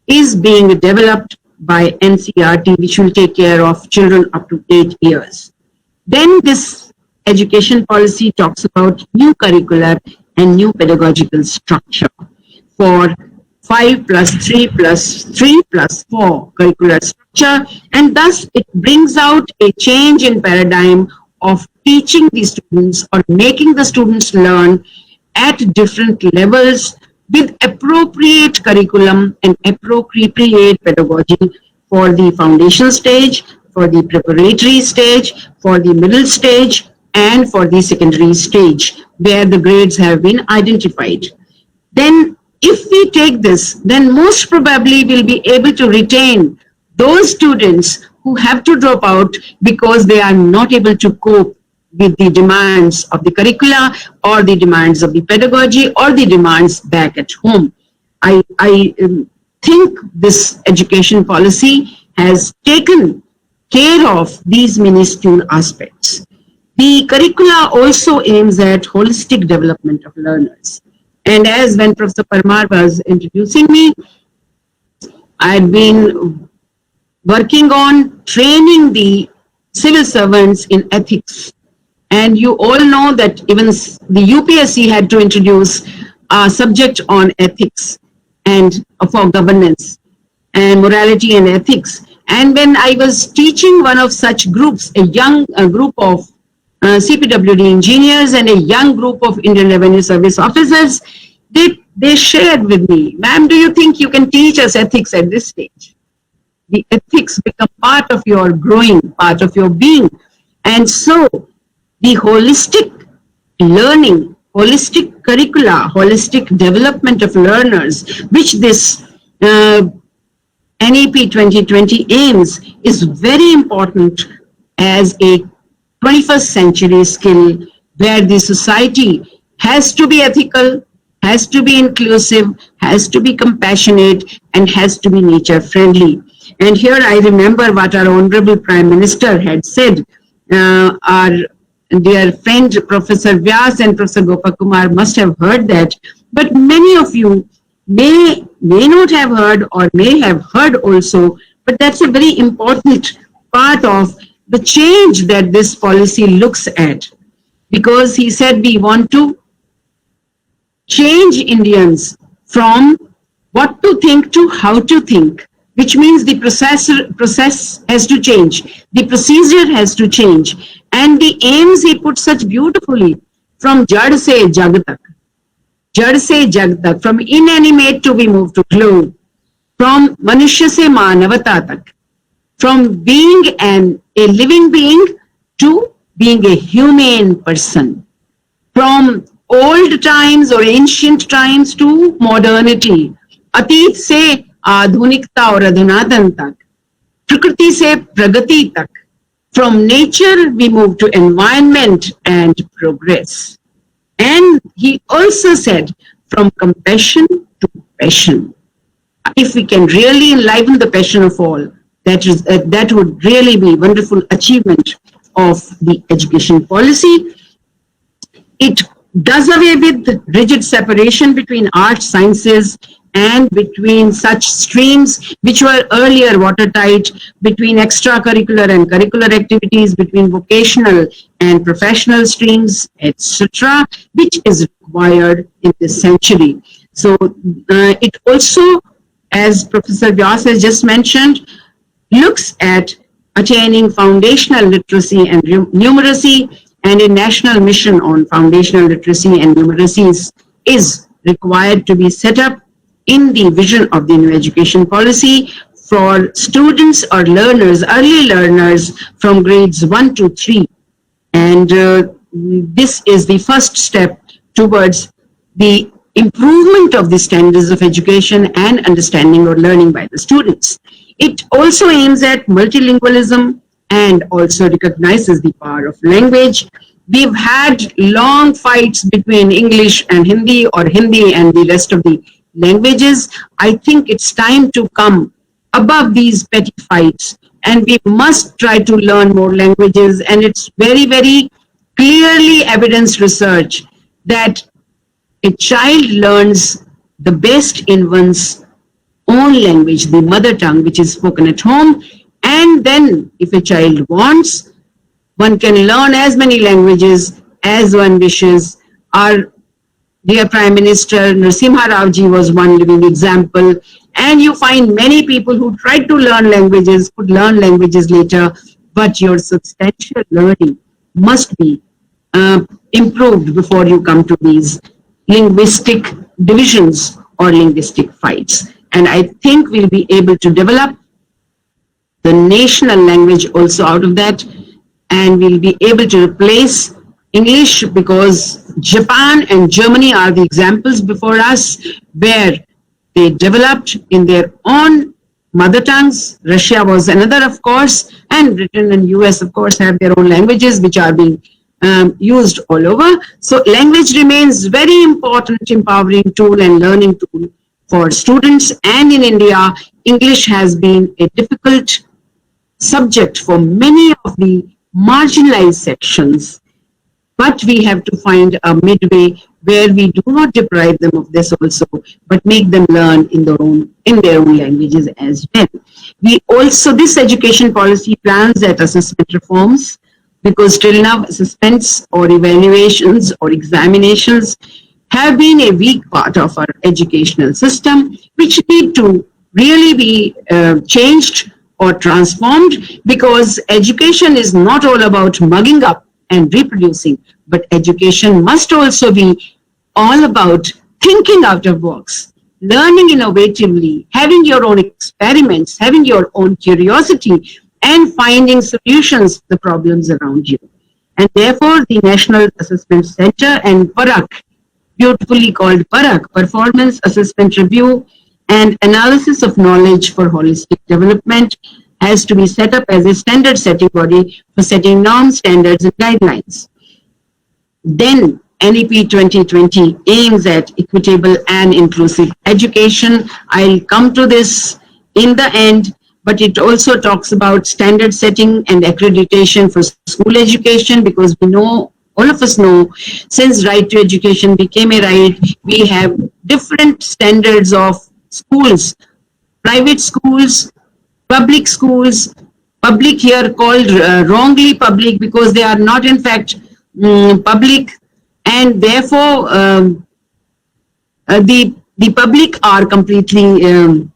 is being developed by NCERT, which will take care of children up to 8 years. Then this education policy talks about new curricular and new pedagogical structure for 5+3+3+4 curricular structure, and thus it brings out a change in paradigm of teaching the students or making the students learn at different levels with appropriate curriculum and appropriate pedagogy for the foundation stage, for the preparatory stage, for the middle stage, and for the secondary stage, where the grades have been identified. Then if we take this, then most probably we'll be able to retain those students who have to drop out because they are not able to cope with the demands of the curricula or the demands of the pedagogy or the demands back at home. I think this education policy has taken care of these minuscule aspects. The curricula also aims at holistic development of learners. And as when Professor Parmar was introducing me, I had been working on training the civil servants in ethics. And you all know that even the UPSC had to introduce a subject on ethics and for governance and morality and ethics. And when I was teaching one of such groups, a young group of CPWD engineers and a young group of Indian Revenue Service officers, they shared with me, ma'am, do you think you can teach us ethics at this stage? The ethics become part of your growing, part of your being. And so the holistic learning, holistic curricula, holistic development of learners, which this NEP 2020 aims, is very important as a 21st century skill, where the society has to be ethical, has to be inclusive, has to be compassionate, and has to be nature friendly. And here I remember what our Honorable Prime Minister had said. Our dear friend Professor Vyas and Professor Gopakumar must have heard that, but many of you may not have heard or may have heard also, but that's a very important part of the change that this policy looks at, because he said we want to change Indians from what to think to how to think, which means the process has to change, the procedure has to change, and the aims he put such beautifully, from Jad se Jag tak, Jad se Jag tak, from inanimate to we move to globe, from Manushya se Manavata tak, from being a living being to being a humane person, from old times or ancient times to modernity, अतीत से आधुनिकता और अधुनातन तक, प्रकृति से प्रगति तक, from nature we move to environment and progress. And he also said from compassion to passion. If we can really enliven the passion of all, that would really be a wonderful achievement of the education policy. It does away with rigid separation between arts, sciences, and between such streams which were earlier watertight, between extracurricular and curricular activities, between vocational and professional streams, etc., which is required in this century. So it also, as Professor Vyas has just mentioned, looks at attaining foundational literacy and numeracy, and a national mission on foundational literacy and numeracy is required to be set up in the vision of the new education policy for students or learners, early learners from grades 1 to 3. And this is the first step towards the improvement of the standards of education and understanding or learning by the students. It also aims at multilingualism and also recognizes the power of language. We've had long fights between English and Hindi, or Hindi and the rest of the languages. I think it's time to come above these petty fights, and we must try to learn more languages. And it's very, very clearly evidenced research that a child learns the best in one's own language, the mother tongue, which is spoken at home. And then if a child wants, one can learn as many languages as one wishes. Our Dear Prime Minister Narasimha Rao ji was one living example. And you find many people who tried to learn languages, could learn languages later, but your substantial learning must be improved before you come to these linguistic divisions or linguistic fights. And I think we'll be able to develop the national language also out of that, and we'll be able to replace English, because Japan and Germany are the examples before us where they developed in their own mother tongues. Russia was another, of course, and Britain and US, of course, have their own languages which are being used all over. So language remains very important empowering tool and learning tool for students. And in India, English has been a difficult subject for many of the marginalized sections. But we have to find a midway where we do not deprive them of this also, but make them learn in their own languages as well. We also, this education policy plans at assessment reforms, because till now assessments or evaluations or examinations have been a weak part of our educational system, which need to really be changed or transformed, because education is not all about mugging up and reproducing, but education must also be all about thinking out of box, learning innovatively, having your own experiments, having your own curiosity, and finding solutions to the problems around you. And therefore, the National Assessment Center and PARAK, beautifully called PARAK, Performance Assessment Review and Analysis of Knowledge for Holistic Development, has to be set up as a standard setting body for setting norms, standards, and guidelines. Then NEP 2020 aims at equitable and inclusive education. I'll come to this in the end, but it also talks about standard setting and accreditation for school education, because we know, all of us know, since right to education became a right, we have different standards of schools, private schools, public schools, public here called wrongly public because they are not in fact public, and therefore the public are completely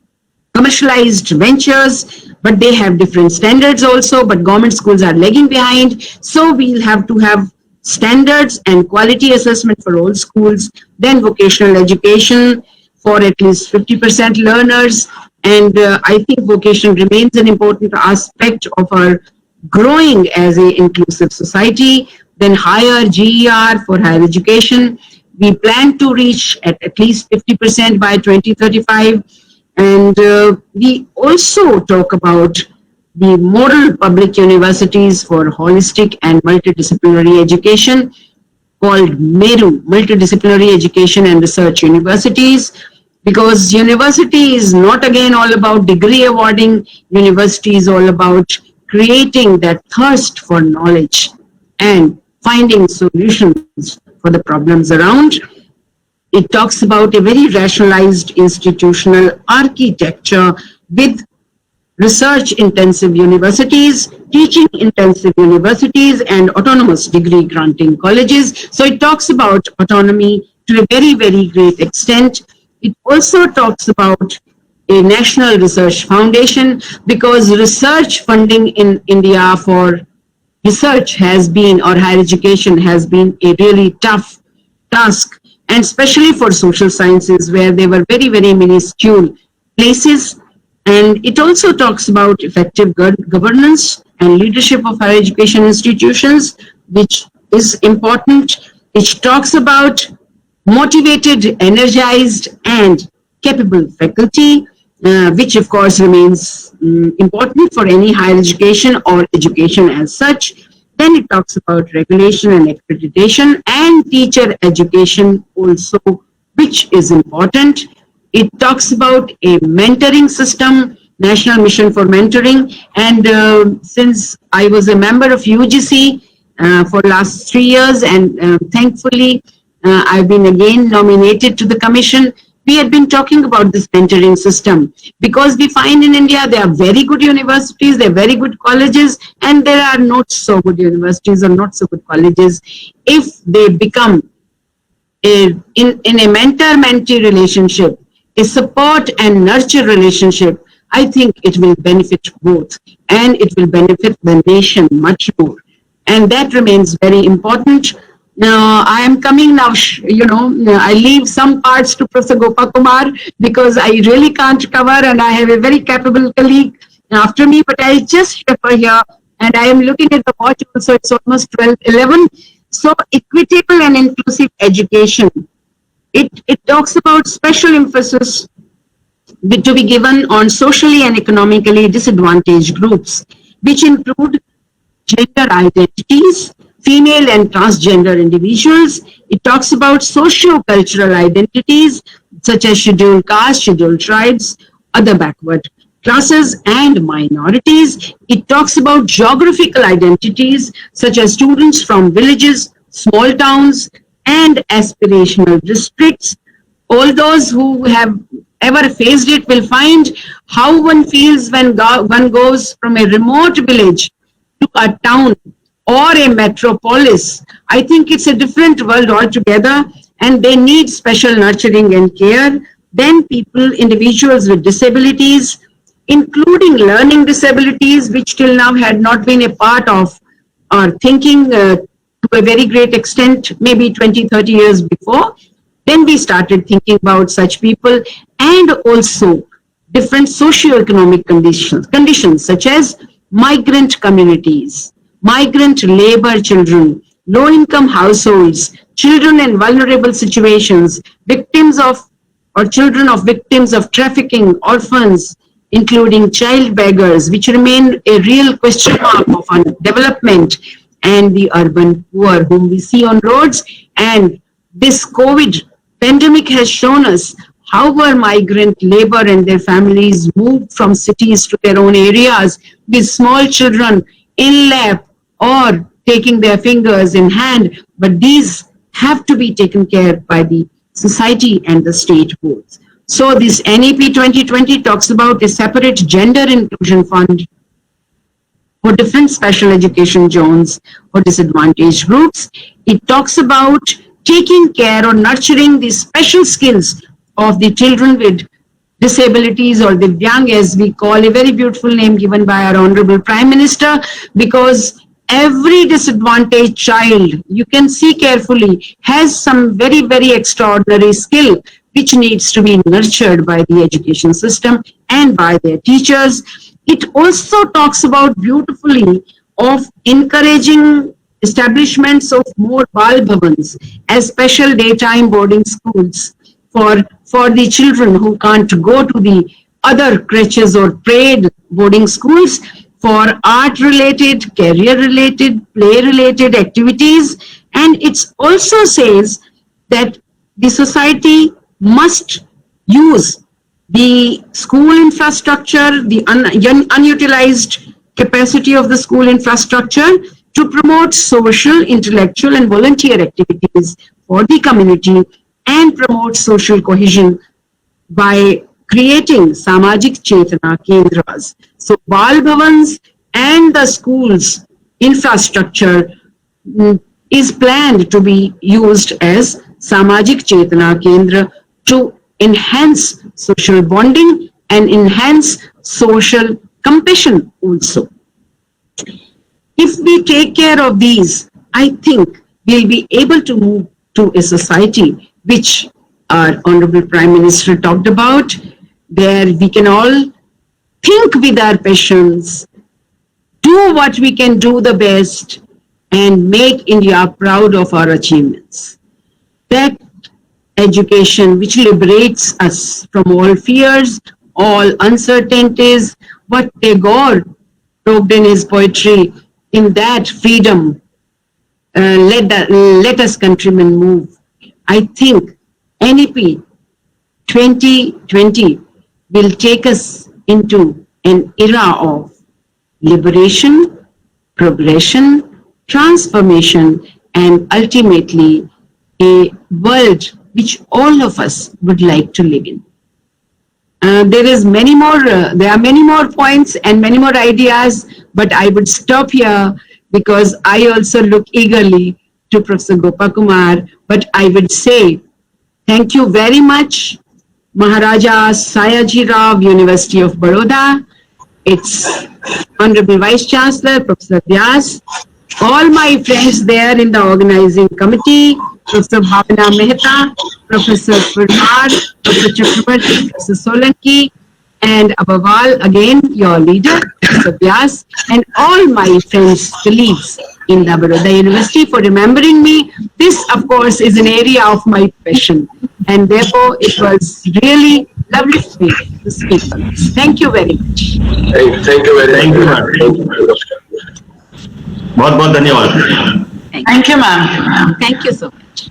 commercialized ventures, but they have different standards also, but government schools are lagging behind. So we'll have to have standards and quality assessment for all schools, then vocational education for at least 50% learners. And I think vocation remains an important aspect of our growing as an inclusive society. Then higher GER for higher education. We plan to reach at least 50% by 2035. And we also talk about the model public universities for holistic and multidisciplinary education, called MERU, Multidisciplinary Education and Research Universities, because university is not again all about degree awarding. University is all about creating that thirst for knowledge and finding solutions for the problems around. It talks about a very rationalized institutional architecture with research-intensive universities, teaching-intensive universities, and autonomous degree-granting colleges. So it talks about autonomy to a very, very great extent. It also talks about a national research foundation, because research funding in India for research has been, or higher education has been, a really tough task, and especially for social sciences where they were very, very minuscule places. And it also talks about effective governance and leadership of higher education institutions, which is important. It talks about motivated, energized, and capable faculty, which of course remains important for any higher education or education as such. Then it talks about regulation and accreditation and teacher education also, which is important. It talks about a mentoring system, National Mission for Mentoring. And since I was a member of UGC for last 3 years, and thankfully I've been again nominated to the commission, we had been talking about this mentoring system, because we find in India there are very good universities, there are very good colleges, and there are not so good universities or not so good colleges. If they become in a mentor-mentee relationship, a support and nurture relationship, I think it will benefit both, and it will benefit the nation much more. And that remains very important. Now, I am coming now, I leave some parts to Professor Gopakumar because I really can't cover, and I have a very capable colleague after me, but I'll just refer here, and I am looking at the watch also, it's almost 12:11. So, equitable and inclusive education. It talks about special emphasis to be given on socially and economically disadvantaged groups, which include gender identities, female and transgender individuals. It talks about socio-cultural identities such as scheduled castes, scheduled tribes, other backward classes and minorities. It talks about geographical identities such as students from villages, small towns and aspirational districts. All those who have ever faced it will find how one feels when one goes from a remote village to a town or a metropolis. I think it's a different world altogether, and they need special nurturing and care. Then people, individuals with disabilities, including learning disabilities, which till now had not been a part of our thinking to a very great extent, maybe 20, 30 years before. Then we started thinking about such people, and also different socio-economic conditions such as migrant communities, migrant labor children, low-income households, children in vulnerable situations, victims of or children of victims of trafficking, orphans, including child beggars, which remain a real question mark of our development, and the urban poor whom we see on roads. And this COVID pandemic has shown us how our migrant labor and their families moved from cities to their own areas with small children in lap or taking their fingers in hand. But these have to be taken care by the society and the state both. So this NEP 2020 talks about a separate gender inclusion fund for different special education zones for disadvantaged groups. It talks about taking care or nurturing the special skills of the children with disabilities, or the Divyang, as we call, a very beautiful name given by our Honorable Prime Minister, because every disadvantaged child, you can see carefully, has some very, very extraordinary skill which needs to be nurtured by the education system and by their teachers. It also talks about beautifully of encouraging establishments of more Bal Bhavans as special daytime boarding schools for the children who can't go to the other creches or paid boarding schools, for art-related, career-related, play-related activities. And it also says that the society must use the school infrastructure, the unutilized capacity of the school infrastructure to promote social, intellectual and volunteer activities for the community and promote social cohesion by creating Samajik Chetana Kendras. So Bal Bhavans and the schools infrastructure is planned to be used as Samajik Chetana Kendra to enhance social bonding and enhance social compassion also. If we take care of these, I think we'll be able to move to a society which our Honorable Prime Minister talked about, where we can all think with our passions, do what we can do the best, and make India proud of our achievements. That education which liberates us from all fears, all uncertainties, what Tagore wrote in his poetry, in that freedom, let us countrymen move. I think NEP 2020 will take us into an era of liberation, progression, transformation, and ultimately a world which all of us would like to live in. There are many more points and many more ideas, but I would stop here because I also look eagerly to Professor Gopakumar, but I would say thank you very much, Maharaja Sayaji Rao, University of Baroda, its Honorable Vice Chancellor, Professor Vyas, all my friends there in the organizing committee, Professor Bhavana Mehta, Professor Parmar, Professor Chakrabarti, Professor Solanki, and above all, again, your leader, Professor Vyas, and all my friends, colleagues in the Baroda University for remembering me. This, of course, is an area of my passion, and therefore it was really lovely for me to speak on this. Thank you very much. Thank you very much. Thank you, ma'am. बहुत बहुत धन्यवाद. Thank you, ma'am. Thank you so much.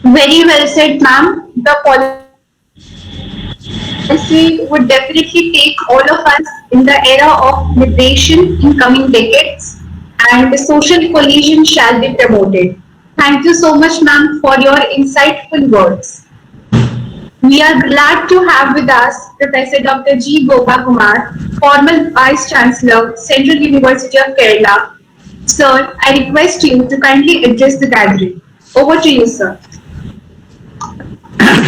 Very well said, ma'am. The policy would definitely take all of us in the era of liberation in coming decades, and the social cohesion shall be promoted. Thank you so much, ma'am, for your insightful words. We are glad to have with us Professor Dr. G. Gopakumar, former Vice Chancellor, Central University of Kerala. Sir, I request you to kindly address the gathering. Over to you, sir.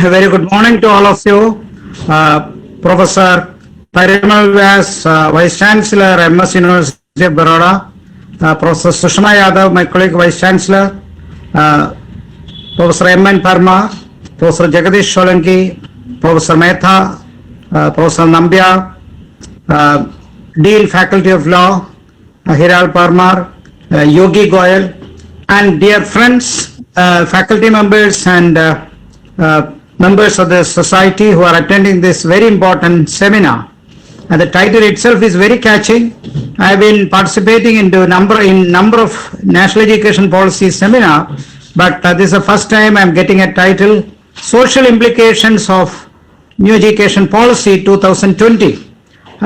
Very good morning to all of you. Professor Parimal Vyas, Vice Chancellor, MS University of Baroda. Professor Sushma Yadav, my colleague Vice Chancellor. Professor M.N. Parmar, Professor Jagadish Solanki, Professor Mehta, Professor Nambia, Dean Faculty of Law, Hiral Parmar, Yogi Goyal, and dear friends, faculty members and members of the society who are attending this very important seminar. And the title itself is very catchy. I have been participating in number of national education policy seminar, but this is the first time I am getting a title, Social Implications of New Education Policy 2020.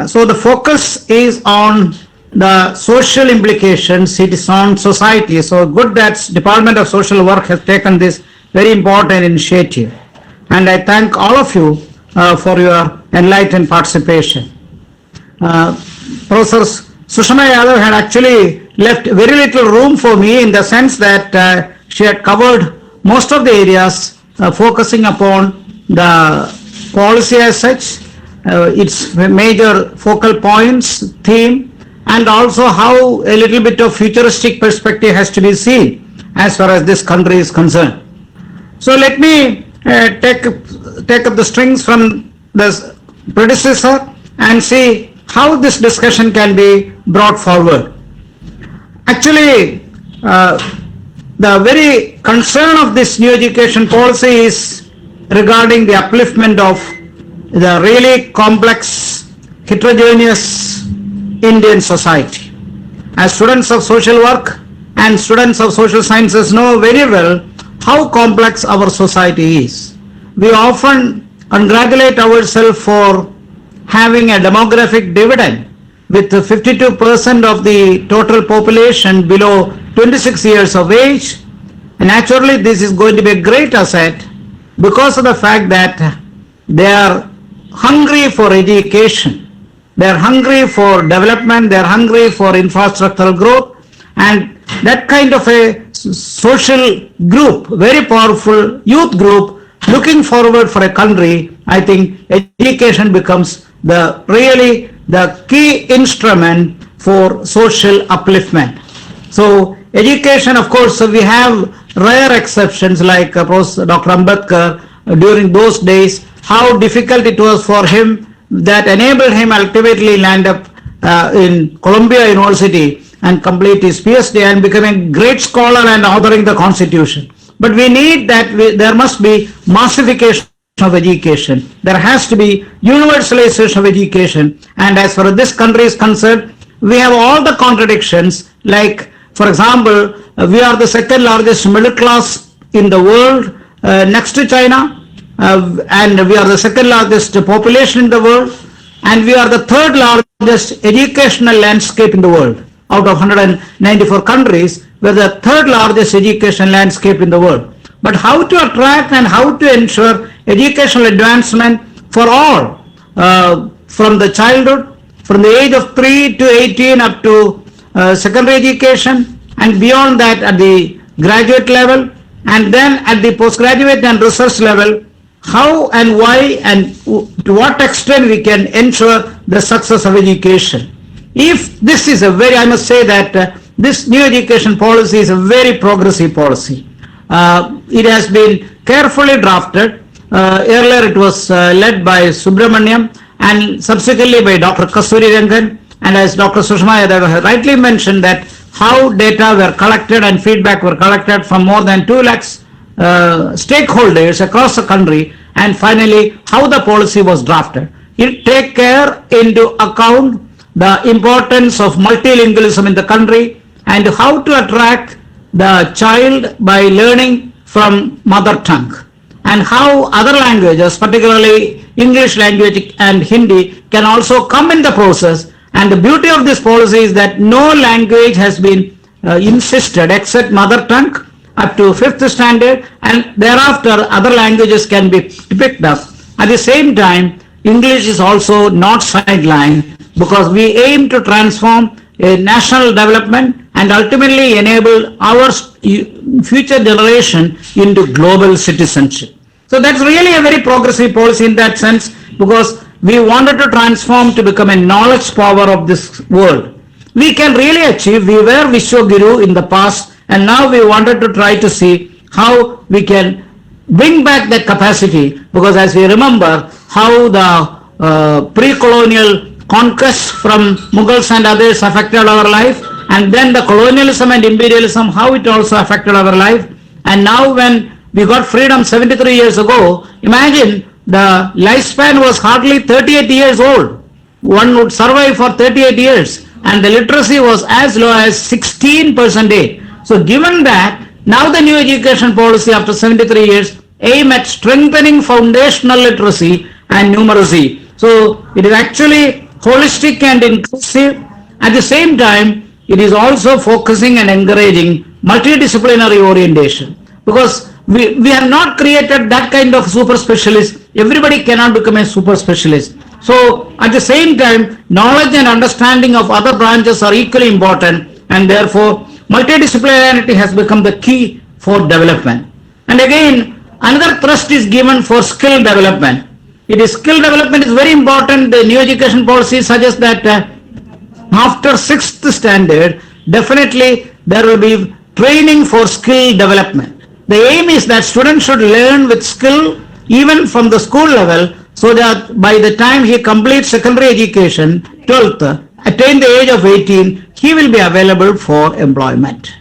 So the focus is on the social implications, it is on society. So good that Department of Social Work has taken this very important initiative. And I thank all of you for your enlightened participation. Professor Sushma Yadav had actually left very little room for me in the sense that she had covered most of the areas focusing upon the policy as such, its major focal points, theme, and also how a little bit of futuristic perspective has to be seen as far as this country is concerned. So let me take up the strings from the predecessor and see how this discussion can be brought forward. Actually, the very concern of this new education policy is regarding the upliftment of the really complex, heterogeneous Indian society. As students of social work and students of social sciences know very well how complex our society is. We often congratulate ourselves for having a demographic dividend with 52% of the total population below 26 years of age. And naturally, this is going to be a great asset because of the fact that they are hungry for education, they are hungry for development, they are hungry for infrastructural growth, and that kind of a social group, very powerful youth group looking forward for a country, I think education becomes really the key instrument for social upliftment. So education, of course, we have rare exceptions like Professor Dr. Ambedkar during those days, how difficult it was for him that enabled him ultimately land up in Columbia University and complete his PhD and become a great scholar and authoring the Constitution. But we need that, there must be massification of education. There has to be universalization of education. And as far as this country is concerned, we have all the contradictions. Like, for example, we are the second largest middle class in the world next to China. And we are the second largest population in the world. And we are the third largest educational landscape in the world. Out of 194 countries, we are the third largest education landscape in the world. But how to attract and how to ensure educational advancement for all, from the childhood, from the age of 3 to 18 up to secondary education, and beyond that at the graduate level, and then at the postgraduate and research level, how and why and to what extent we can ensure the success of education. If this is a very, I must say that this new education policy is a very progressive policy. It has been carefully drafted. Earlier it was led by Subramaniam and subsequently by Dr. Kasturi Rangan, and as Dr. Sushma Yadav rightly mentioned that how data were collected and feedback were collected from more than 2 lakhs stakeholders across the country, and finally how the policy was drafted. It take care into account the importance of multilingualism in the country and how to attract the child by learning from mother tongue, and how other languages, particularly English language and Hindi, can also come in the process. And the beauty of this policy is that no language has been insisted except mother tongue up to 5th standard, and thereafter other languages can be picked up. At the same time, English is also not sidelined, because we aim to transform a national development and ultimately enable our future generation into global citizenship. So that's really a very progressive policy in that sense, because we wanted to transform to become a knowledge power of this world. We can really achieve, we were Vishwaguru in the past, and now we wanted to try to see how we can bring back that capacity, because as we remember how the pre-colonial conquest from Mughals and others affected our life, and then the colonialism and imperialism, how it also affected our life. And now when we got freedom 73 years ago, imagine the lifespan was hardly 38 years old. One would survive for 38 years, and the literacy was as low as 16%. So given that, now the new education policy after 73 years aim at strengthening foundational literacy and numeracy. So it is actually holistic and inclusive. At the same time, it is also focusing and encouraging multidisciplinary orientation, because we have not created that kind of super specialist. Everybody cannot become a super specialist. So at the same time, knowledge and understanding of other branches are equally important, and therefore multidisciplinarity has become the key for development. And again, another thrust is given for skill development. Skill development is very important. The new education policy suggests that after 6th standard, definitely there will be training for skill development. The aim is that students should learn with skill even from the school level, so that by the time he completes secondary education, 12th, attain the age of 18, he will be available for employment.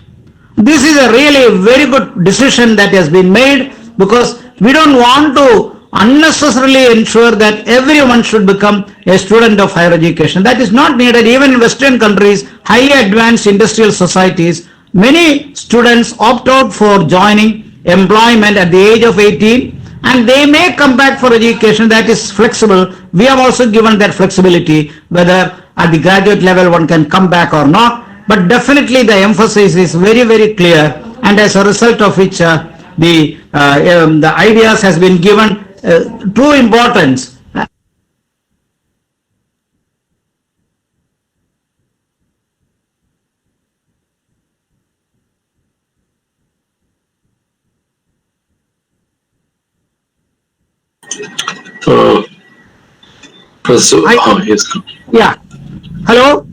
This is a really very good decision that has been made, because we don't want to unnecessarily ensure that everyone should become a student of higher education. That is not needed. Even in Western countries, highly advanced industrial societies, many students opt out for joining employment at the age of 18, and they may come back for education. That is flexible. We have also given that flexibility, whether at the graduate level one can come back or not, but definitely the emphasis is very, very clear, and as a result of which the ideas has been given true importance. Yes. Yeah. Hello?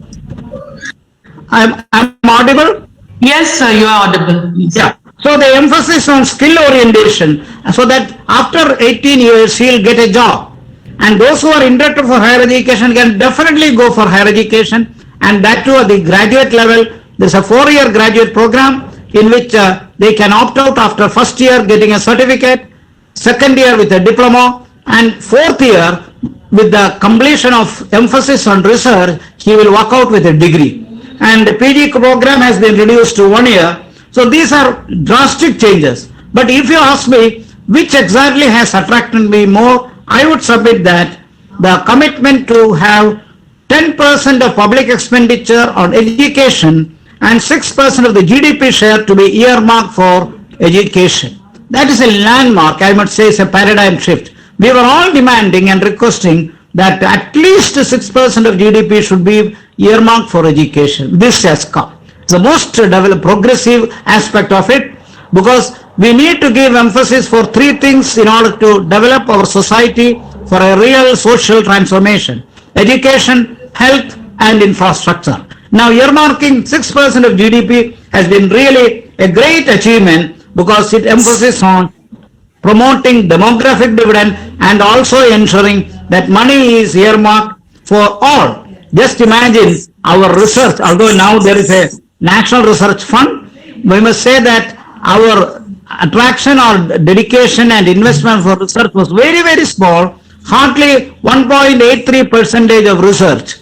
I'm audible? Yes, sir, you are audible. Yeah. So the emphasis on skill orientation, so that after 18 years he'll get a job. And those who are interested for higher education can definitely go for higher education, and that too at the graduate level. There's a 4-year graduate program in which they can opt out after first year getting a certificate, second year with a diploma, and 4th year with the completion of emphasis on research, he will walk out with a degree. And the PG program has been reduced to 1 year. So these are drastic changes. But if you ask me which exactly has attracted me more, I would submit that the commitment to have 10% of public expenditure on education and 6% of the GDP share to be earmarked for education. That is a landmark, I must say, it's a paradigm shift. We were all demanding and requesting that at least 6% of GDP should be earmarked for education. This has come. the most progressive aspect of it, because we need to give emphasis for three things in order to develop our society for a real social transformation: education, health, and infrastructure. Now, earmarking 6% of GDP has been really a great achievement because it emphasizes on promoting demographic dividend and also ensuring that money is earmarked for all. Just imagine our research, although now there is a National Research Fund, we must say that our attraction or dedication and investment for research was very, very small. Hardly 1.83% of research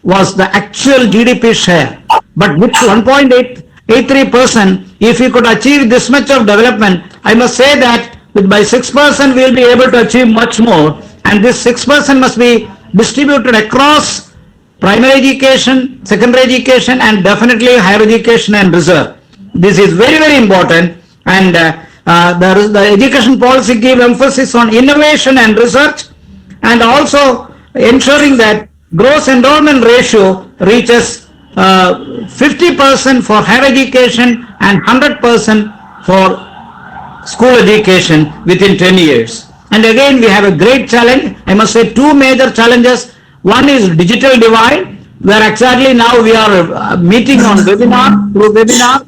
was the actual GDP share. But with 1.83%, if we could achieve this much of development, I must say that with by 6% we will be able to achieve much more, and this 6% must be distributed across primary education, secondary education, and definitely higher education and reserve. This is very, very important, and the education policy gives emphasis on innovation and research, and also ensuring that gross enrollment ratio reaches 50% for higher education and 100% for school education within 10 years. And again, we have a great challenge. I must say two major challenges. One is digital divide, where exactly now we are meeting on webinar, through webinar,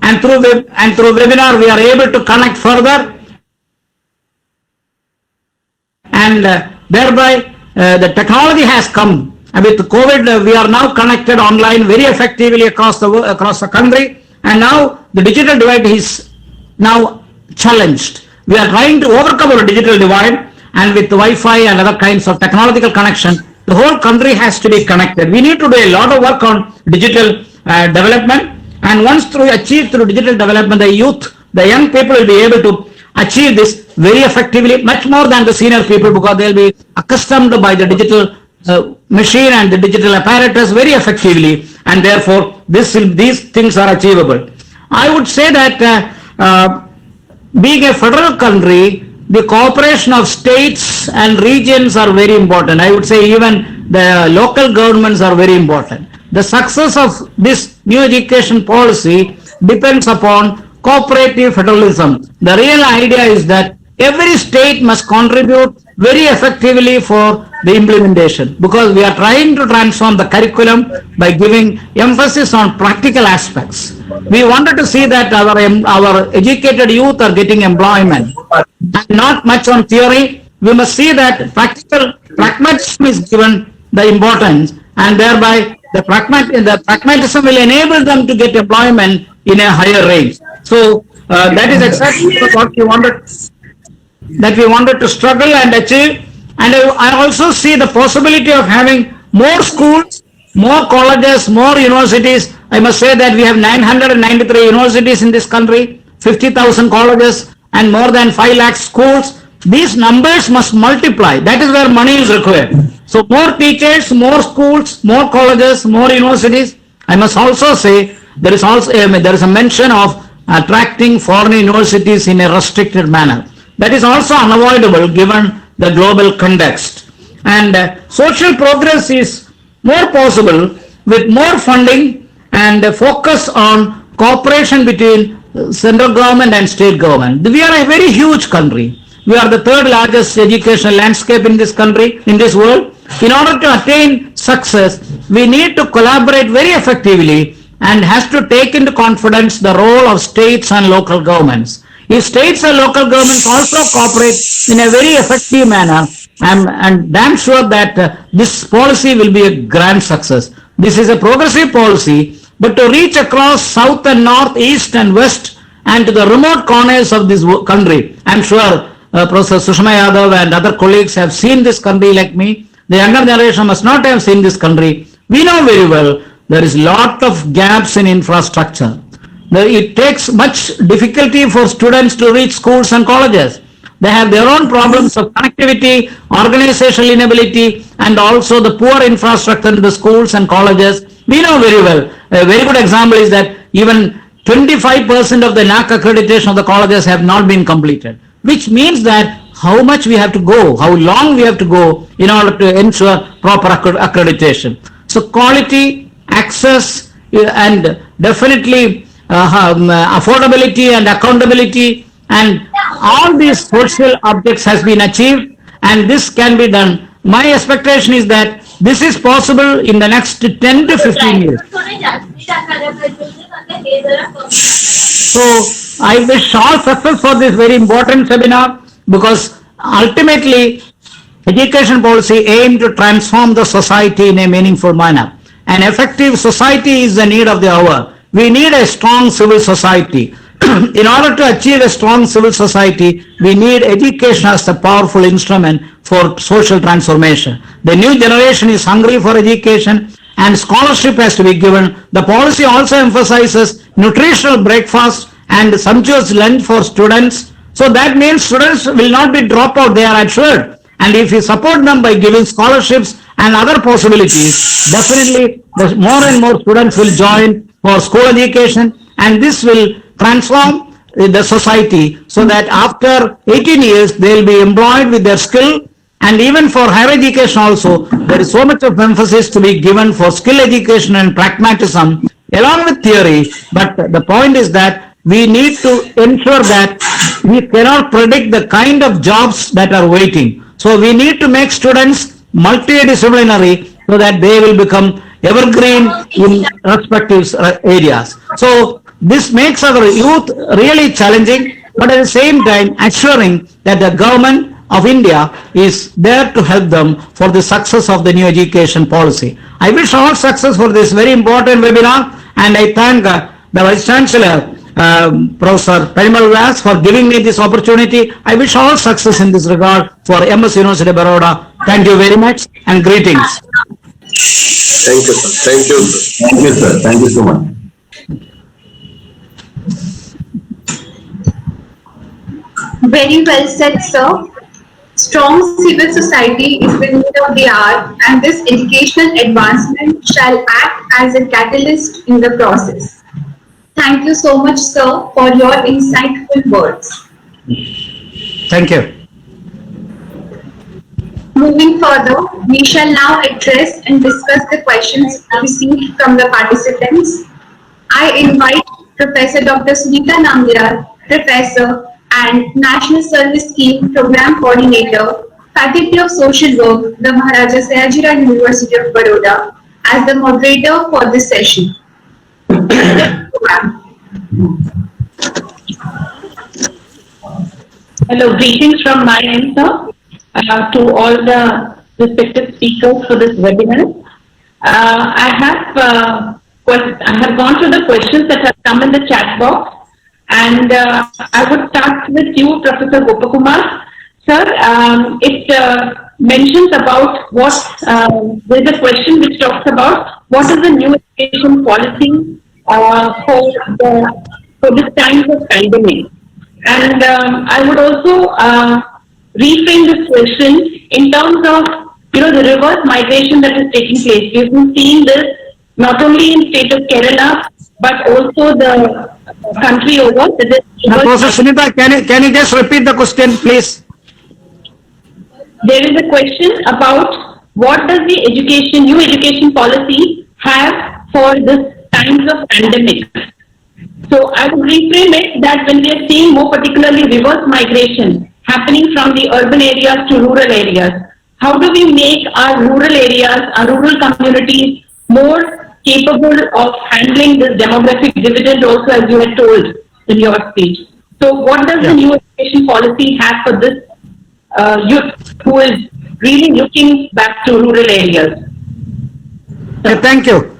and through webinar we are able to connect further, and thereby the technology has come. And with COVID, we are now connected online very effectively across the country, and now the digital divide is now challenged. We are trying to overcome our digital divide, and with Wi-Fi and other kinds of technological connection, the whole country has to be connected. We need to do a lot of work on digital development, and once achieved through digital development, the youth, the young people will be able to achieve this very effectively, much more than the senior people, because they will be accustomed by the digital machine and the digital apparatus very effectively, and therefore these things are achievable. I would say that being a federal country, the cooperation of states and regions are very important. I would say even the local governments are very important. The success of this new education policy depends upon cooperative federalism. The real idea is that every state must contribute very effectively for the implementation, because we are trying to transform the curriculum by giving emphasis on practical aspects. We wanted to see that our educated youth are getting employment, and not much on theory. We must see that pragmatism is given the importance, and thereby the pragmatism will enable them to get employment in a higher range. So that is exactly what we wanted to struggle and achieve. And I also see the possibility of having more schools, more colleges, more universities. I must say that we have 993 universities in this country, 50,000 colleges, and more than 5 lakh schools. These numbers must multiply. That is where money is required. So more teachers, more schools, more colleges, more universities. I must also say there is a mention of attracting foreign universities in a restricted manner. That is also unavoidable given the global context. And social progress is more possible with more funding and focus on cooperation between central government and state government. We are a very huge country. We are the third largest educational landscape in this country, in this world. In order to attain success, we need to collaborate very effectively and has to take into confidence the role of states and local governments. If states and local governments also cooperate in a very effective manner, I'm damn sure that this policy will be a grand success. This is a progressive policy, but to reach across south and north, east and west, and to the remote corners of this country, I'm sure Professor Sushma Yadav and other colleagues have seen this country like me. The younger generation must not have seen this country. We know very well there is lot of gaps in infrastructure. It takes much difficulty for students to reach schools and colleges. They have their own problems of connectivity, organizational inability, and also the poor infrastructure in the schools and colleges. We know very well. A very good example is that even 25% of the NAAC accreditation of the colleges have not been completed, which means that how much we have to go, how long we have to go in order to ensure proper accreditation. So quality, access, and definitely affordability and accountability and all these social objects has been achieved, and this can be done. My expectation is that this is possible in the next 10 to 15 years. So I wish all success for this very important seminar, because ultimately education policy aims to transform the society in a meaningful manner. An effective society is the need of the hour. We need a strong civil society. In order to achieve a strong civil society, we need education as a powerful instrument for social transformation. The new generation is hungry for education, and scholarship has to be given. The policy also emphasizes nutritional breakfast and sumptuous lunch for students. So that means students will not be dropped out, they are assured. And if you support them by giving scholarships and other possibilities, definitely more and more students will join for school education, and this will transform the society so that after 18 years they will be employed with their skill. And even for higher education also, there is so much of emphasis to be given for skill education and pragmatism along with theory. But the point is that we need to ensure that we cannot predict the kind of jobs that are waiting. So we need to make students multidisciplinary so that they will become evergreen in respective areas. So this makes our youth really challenging, but at the same time assuring that the government of India is there to help them for the success of the new education policy. I wish all success for this very important webinar, and I thank the Vice Chancellor, Professor Parimal Vyas, for giving me this opportunity. I wish all success in this regard for MS University of Baroda. Thank you very much and greetings. Thank you, sir. Thank you, sir. Thank you, sir. Thank you so much. Very well said, sir. Strong civil society is the need of the hour, and this educational advancement shall act as a catalyst in the process. Thank you so much, sir, for your insightful words. Thank you. Moving further, we shall now address and discuss the questions received from the participants. I invite Professor Dr. Sunita Nambiar, Professor and National Service Scheme Program Coordinator, Faculty of Social Work, the Maharaja Sayajirao University of Baroda, as the moderator for this session. Hello, greetings from my end, sir, to all the respected speakers for this webinar. I have gone through the questions that have come in the chat box, and I would start with you, Professor Gopakumar. Sir, it mentions about what, there's a question which talks about what is the new education policy for this times of pandemic. And I would also reframe this question in terms of, the reverse migration that is taking place. We've been seeing this not only in state of Kerala, but also the country over. Professor Sunita, can you just repeat the question, please? There is a question about what does the new education policy have for this times of pandemic. So I would reframe it that when we are seeing more particularly reverse migration happening from the urban areas to rural areas, how do we make our rural areas, our rural communities more capable of handling this demographic dividend also, as you had told in your speech? So what does the new education policy have for this youth who is really looking back to rural areas? Thank you.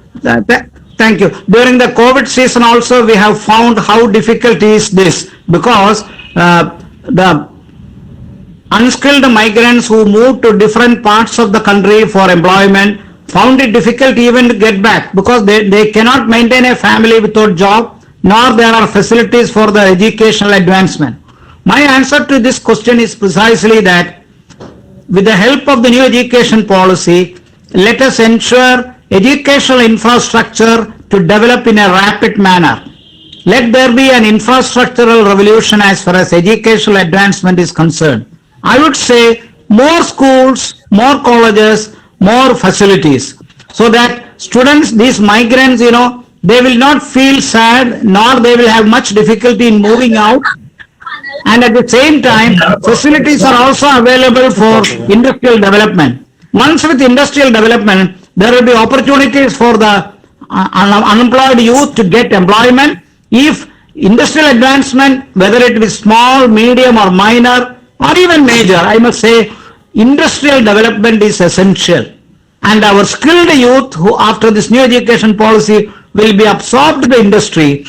Thank you. During the COVID season also, we have found how difficult is this, because the unskilled migrants who moved to different parts of the country for employment found it difficult even to get back, because they cannot maintain a family without job, nor there are facilities for the educational advancement. My answer to this question is precisely that with the help of the new education policy, let us ensure educational infrastructure to develop in a rapid manner. Let there be an infrastructural revolution as far as educational advancement is concerned. I would say more schools, more colleges, more facilities, so that students, these migrants, they will not feel sad, nor they will have much difficulty in moving out. And at the same time, facilities are also available for industrial development. Once with industrial development, there will be opportunities for the unemployed youth to get employment. If industrial advancement, whether it be small, medium or minor or even major, I must say, industrial development is essential. And our skilled youth who after this new education policy will be absorbed by industry.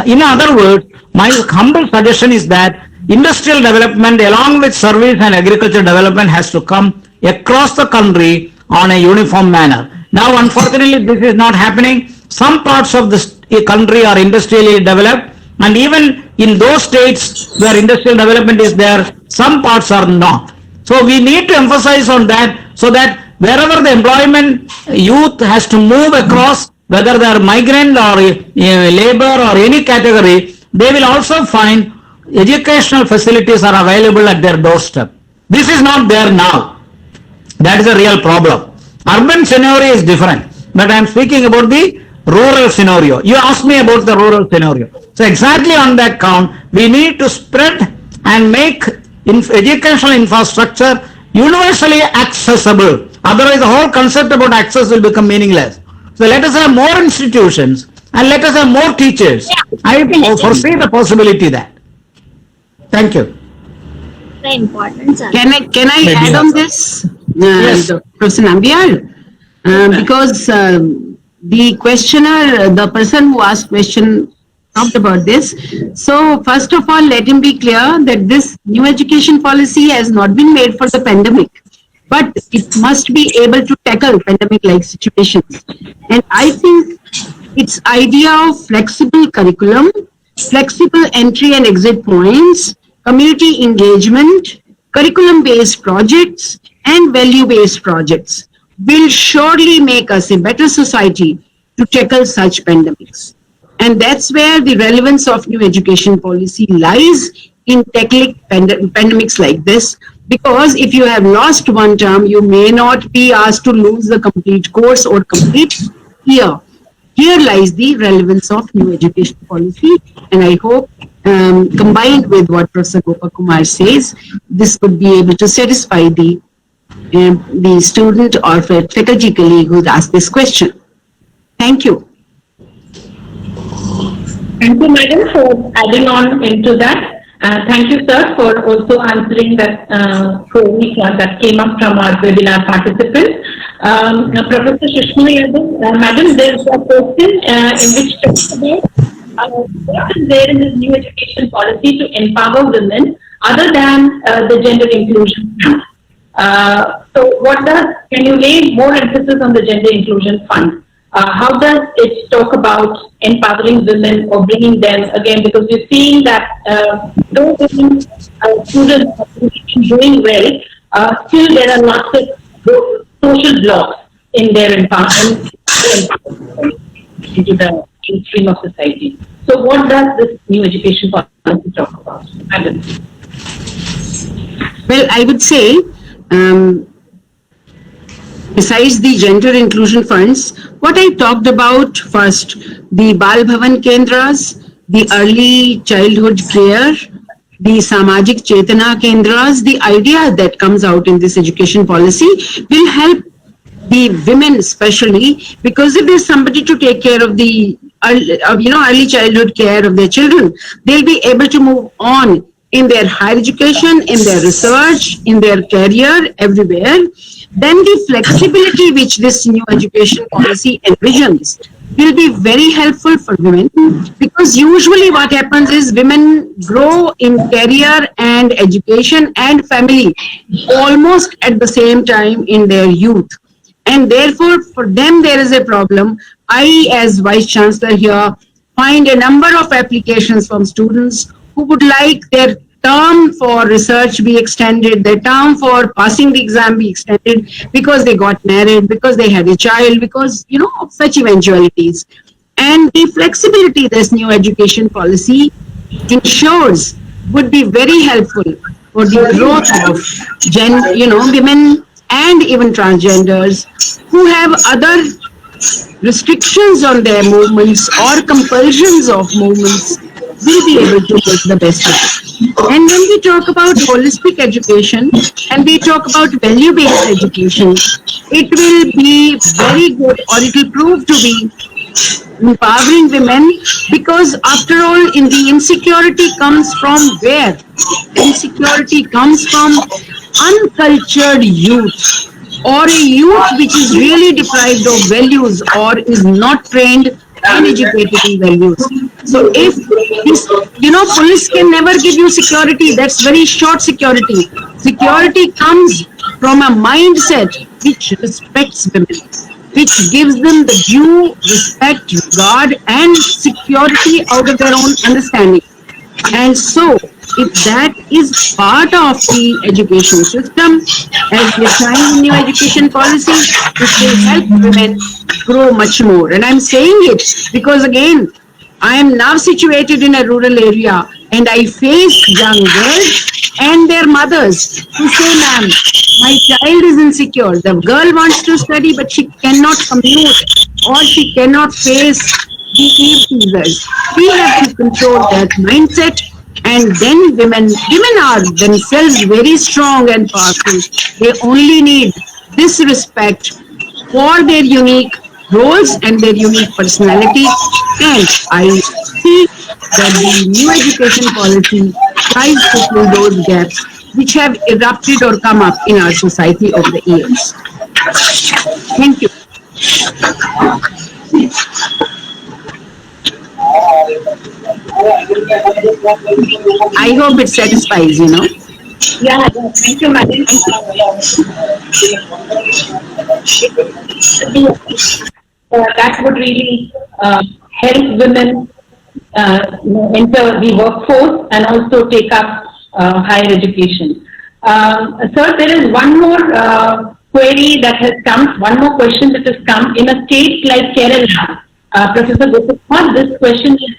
In other words, my humble suggestion is that industrial development along with service and agriculture development has to come across the country on a uniform manner. Now, unfortunately, this is not happening. Some parts of the country are industrially developed, and even in those states where industrial development is there, some parts are not. So we need to emphasize on that, so that wherever the employment youth has to move across, whether they are migrant or labor or any category, they will also find educational facilities are available at their doorstep. This is not there now. That is a real problem. Urban scenario is different, but I am speaking about the rural scenario. You asked me about the rural scenario. So exactly on that count, we need to spread and make educational infrastructure universally accessible. Otherwise, the whole concept about access will become meaningless. So let us have more institutions and let us have more teachers. I foresee the possibility that. Thank you. The important, sir. Can I add on this? Yes. Professor Nambiar? Because the questioner, the person who asked question talked about this. So first of all, let him be clear that this new education policy has not been made for the pandemic, but it must be able to tackle pandemic-like situations. And I think its idea of flexible curriculum, flexible entry and exit points, community engagement, curriculum-based projects, and value-based projects will surely make us a better society to tackle such pandemics. And that's where the relevance of new education policy lies in tackling pandemics like this. Because if you have lost one term, you may not be asked to lose the complete course or complete year. Here lies the relevance of new education policy, and I hope combined with what Professor Gopakumar says, this would be able to satisfy the student or faculty colleague who asked this question. Thank you. Thank you, madam, for adding on into that. Thank you, sir, for also answering that query that came up from our webinar participants. Professor Sushma Yadav, madam, there is a question in which talks about what is there in this new education policy to empower women other than the gender inclusion fund. So can you lay more emphasis on the gender inclusion fund? How does it talk about empowering women or bringing them again? Because we're seeing that those women, students are doing well, still there are lots of social blocks in their empowerment into the stream of society. So what does this new education policy talk about? Madam. Well, I would say, besides the gender inclusion funds, what I talked about first, the Bal Bhavan Kendras, the early childhood care, the Samajik Chetana Kendras, the idea that comes out in this education policy will help the women especially, because if there's somebody to take care of the early childhood care of their children, they'll be able to move on in their higher education, in their research, in their career, everywhere. Then the flexibility which this new education policy envisions will be very helpful for women, because usually what happens is women grow in career and education and family almost at the same time in their youth. And therefore, for them, there is a problem. I, as Vice Chancellor here, find a number of applications from students who would like their term for research be extended, their term for passing the exam be extended because they got married, because they had a child, because, of such eventualities. And the flexibility this new education policy ensures would be very helpful for the growth of women and even transgenders who have other restrictions on their movements or compulsions of movements will be able to make the best of it. And when we talk about holistic education and we talk about value-based education, it will be very good, or it will prove to be empowering women, because after all, in the insecurity comes from where? Insecurity comes from uncultured youth, or a youth which is really deprived of values or is not trained and educated in values. So if this, police can never give you security, that's very short security. Security comes from a mindset which respects women, which gives them the due respect, regard and security out of their own understanding. And so, if that is part of the education system, as we are trying new education policy, it will help women grow much more. And I'm saying it because, again, I am now situated in a rural area and I face young girls and their mothers who say, ma'am, my child is insecure. The girl wants to study, but she cannot commute or she cannot face the eve teasers. We have to control that mindset. And then women are themselves very strong and powerful. They only need this respect for their unique roles and their unique personality. And I see that the new education policy tries to fill those gaps which have erupted or come up in our society over the years. Thank you. I hope it satisfies, Yeah, thank you, madam. That would really help women enter the workforce and also take up higher education. Sir, there is one more query that has come, one more question that has come. In a state like Kerala, Professor Gopakumar, this question is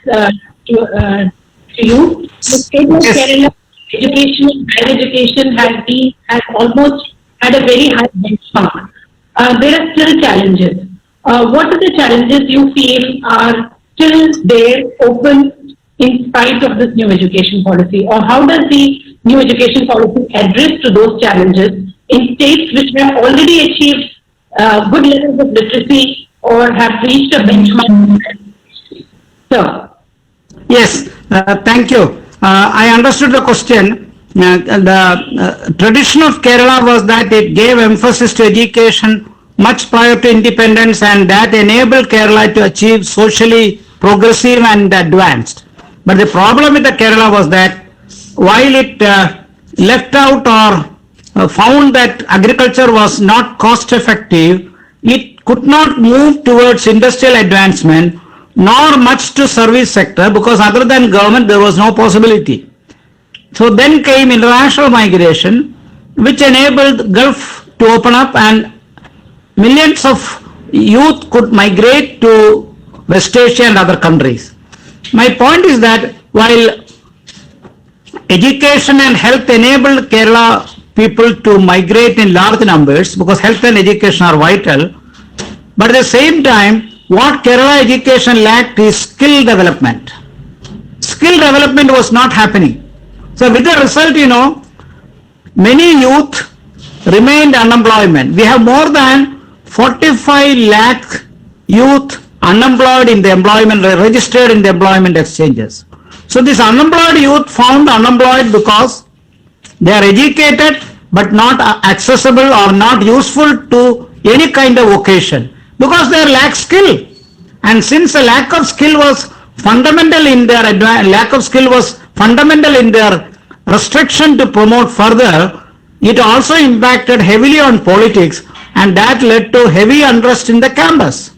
to you. The state of Kerala, higher education has almost had a very high benchmark. There are still challenges. What are the challenges you feel are still there, open, in spite of this new education policy? Or how does the new education policy address to those challenges in states which have already achieved good levels of literacy or have reached a benchmark? Sir. Yes, thank you. I understood the question. The tradition of Kerala was that it gave emphasis to education much prior to independence, and that enabled Kerala to achieve socially progressive and advanced. But the problem with the Kerala was that while it left out or found that agriculture was not cost effective, it could not move towards industrial advancement nor much to service sector, because other than government there was no possibility. So then came international migration, which enabled Gulf to open up and millions of youth could migrate to West Asia and other countries. My point is that while education and health enabled Kerala people to migrate in large numbers, because health and education are vital, but at the same time, what Kerala education lacked is skill development. Skill development was not happening. So with the result, many youth remained unemployment. We have more than 45 lakh youth unemployed in the employment, registered in the employment exchanges. So this unemployed youth found unemployed because they are educated but not accessible or not useful to any kind of vocation, because they lack skill. And since the lack of skill was fundamental in their restriction to promote further, it also impacted heavily on politics, and that led to heavy unrest in the campus.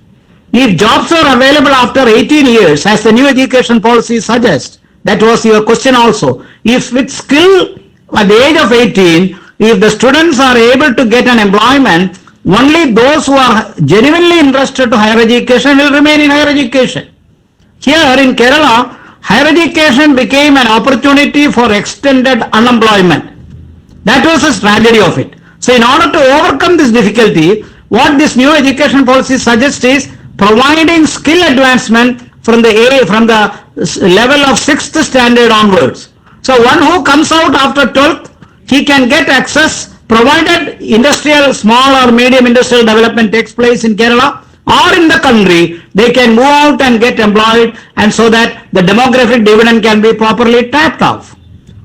If jobs are available after 18 years, as the new education policy suggests, that was your question also, if with skill at the age of 18, if the students are able to get an employment, only those who are genuinely interested to higher education will remain in higher education. Here in Kerala, higher education became an opportunity for extended unemployment. That was the tragedy of it. So in order to overcome this difficulty, what this new education policy suggests is providing skill advancement from the level of 6th standard onwards. So one who comes out after 12th, he can get access provided industrial, small or medium industrial development takes place in Kerala or in the country, they can move out and get employed, and so that the demographic dividend can be properly tapped off.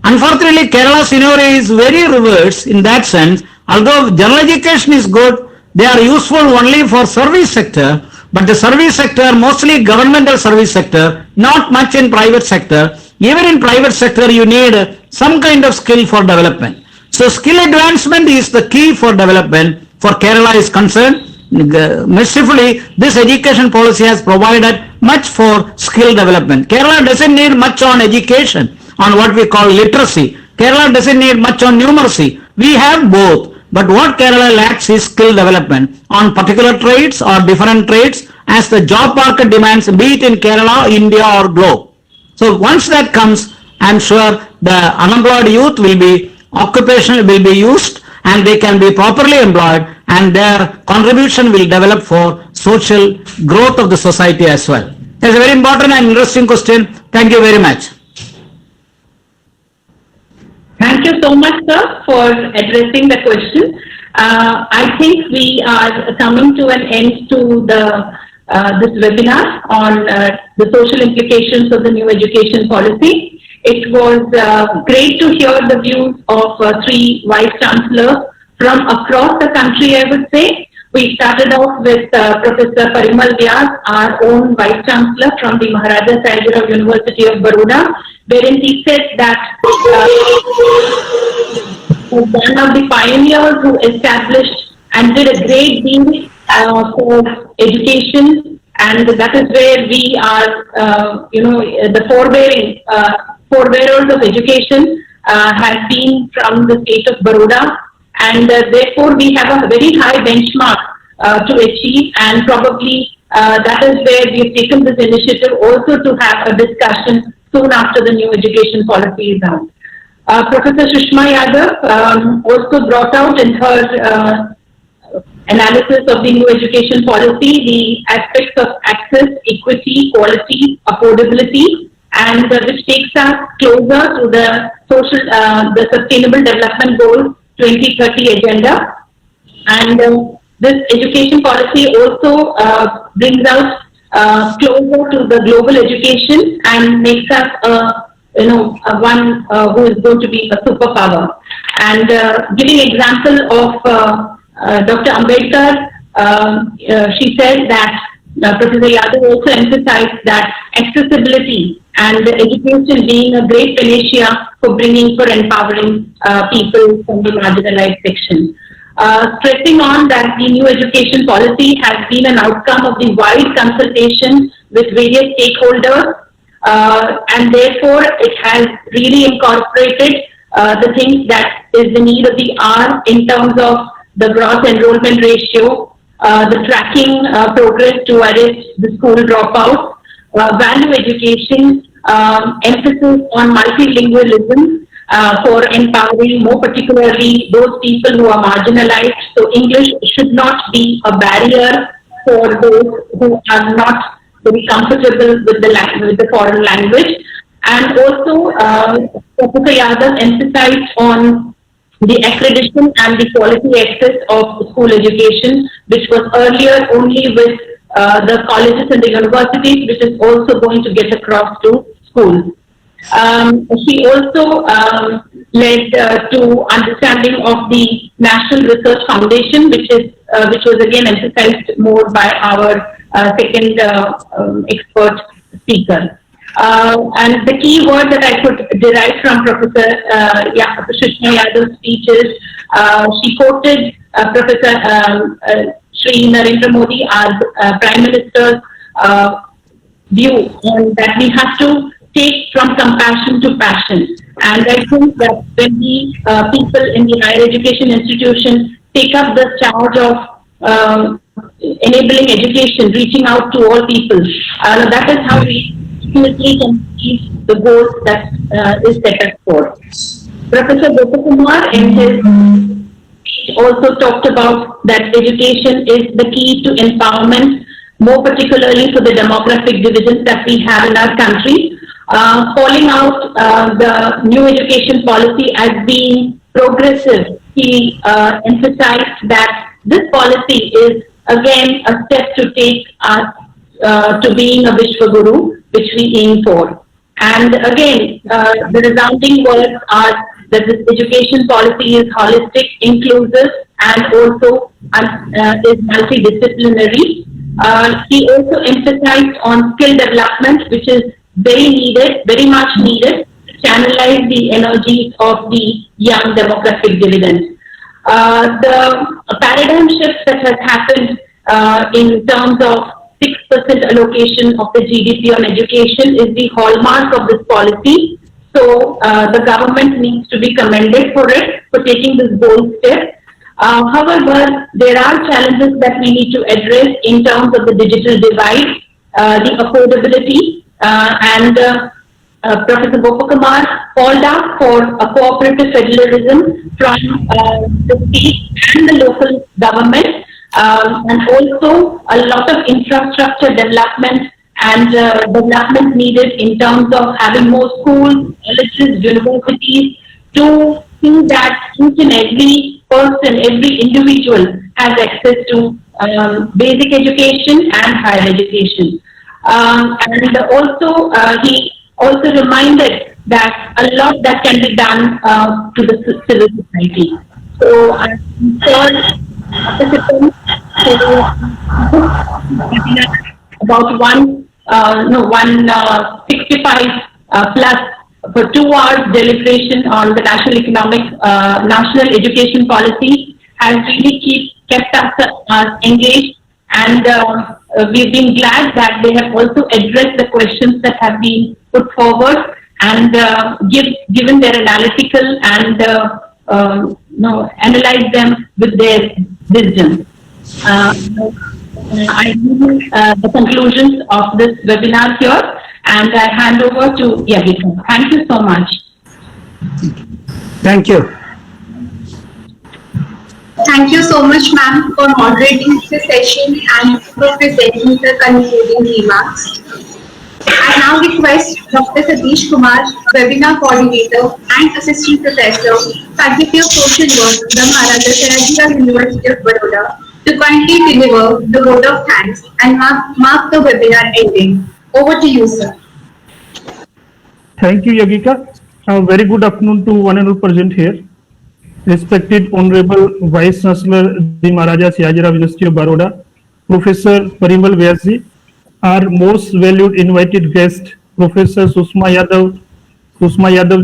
Unfortunately, Kerala scenario is very reverse in that sense. Although general education is good, they are useful only for service sector, but the service sector, mostly governmental service sector, not much in private sector. Even in private sector, you need some kind of skill for development. So skill advancement is the key for development for Kerala is concerned. Mercifully, this education policy has provided much for skill development. Kerala doesn't need much on education, on what we call literacy. Kerala doesn't need much on numeracy. We have both, but what Kerala lacks is skill development on particular trades or different trades as the job market demands, be it in Kerala, India or globe. So once that comes, I'm sure the unemployed youth will be occupational, will be used, and they can be properly employed, and their contribution will develop for social growth of the society as well. That's a very important and interesting question. Thank you very much. Thank you so much, sir, for addressing the question. I think we are coming to an end to this webinar on the social implications of the new education policy. It was great to hear the views of three vice chancellors from across the country, I would say. We started off with Professor Parimal Vyas, our own vice chancellor from the Maharaja Sayajirao University of Baroda, wherein he said that one of the pioneers who established and did a great deal for education, and that is where we are, the forebearers of education has been from the state of Baroda, and therefore we have a very high benchmark to achieve, and probably that is where we have taken this initiative also to have a discussion soon after the new education policy is out. Professor Sushma Yadav also brought out in her analysis of the new education policy the aspects of access, equity, quality, affordability, and which takes us closer to the the Sustainable Development Goals 2030 agenda. And this education policy also brings us closer to the global education and makes us one who is going to be a superpower. And giving example of Dr. Ambedkar, she said that Professor Yadav also emphasized that accessibility and education being a great panacea for empowering people from the marginalized section. Stressing on that the new education policy has been an outcome of the wide consultation with various stakeholders, and therefore it has really incorporated the things that is the need of the hour in terms of the gross enrollment ratio, the tracking progress to arrest the school dropouts, value education, emphasis on multilingualism for empowering more particularly those people who are marginalized. So English should not be a barrier for those who are not very comfortable with the foreign language. And also Professor Yadav emphasized on the accreditation and the quality access of school education, which was earlier only with the colleges and the universities, which is also going to get across to schools. She also led to understanding of the National Research Foundation, which was again emphasized more by our second expert speaker. And the key word that I could derive from Professor Sushma Yadav's speech is, she quoted Professor Shri Narendra Modi, our Prime Minister's view on that we have to take from compassion to passion. And I think that when the people in the higher education institutions take up the charge of enabling education, reaching out to all people, that is how we ultimately can achieve the goals that is set up for. Professor Gopakumar in his speech also talked about that education is the key to empowerment, more particularly for the demographic divisions that we have in our country, calling out the new education policy as being progressive. He emphasized that this policy is again a step to take us to being a Vishwaguru, which we aim for. And again, the resounding words are that this education policy is holistic, inclusive, and also is multidisciplinary. He also emphasized on skill development, which is very needed, very much needed, to channelize the energies of the young demographic dividend. The paradigm shift that has happened in terms of 6% allocation of the GDP on education is the hallmark of this policy. So the government needs to be commended for it, for taking this bold step. However, there are challenges that we need to address in terms of the digital divide, the affordability, and Professor Gopakumar called out for a cooperative federalism from the state and the local government, and also a lot of infrastructure development and development needed in terms of having more schools, colleges, universities, to see that each and every person, every individual has access to basic education and higher education. And also, he also reminded that a lot that can be done to the civil society. So I'm sure participants about 165 plus for 2 hours deliberation on the national education policy has really kept us engaged, and we've been glad that they have also addressed the questions that have been put forward and given their analytical and analyze them with their wisdom. I leave the conclusions of this webinar here, and I hand over to Yagika. Thank you so much. Thank you. Thank you so much, ma'am, for moderating the session and for presenting the concluding remarks. I now request Dr. Satish Kumar, Webinar Coordinator and Assistant Professor, Faculty of Social Work, the Maharaja Sayajirao University of Baroda, to kindly deliver the vote of thanks and mark the webinar ending. Over to you, sir. Thank you, Yagika. A very good afternoon to one and all present here. Respected Honorable Vice Chancellor, the Maharaja Sayajirao University of Baroda, Professor Parimal Vyasji, our most valued invited guest, Professor Susma Yadav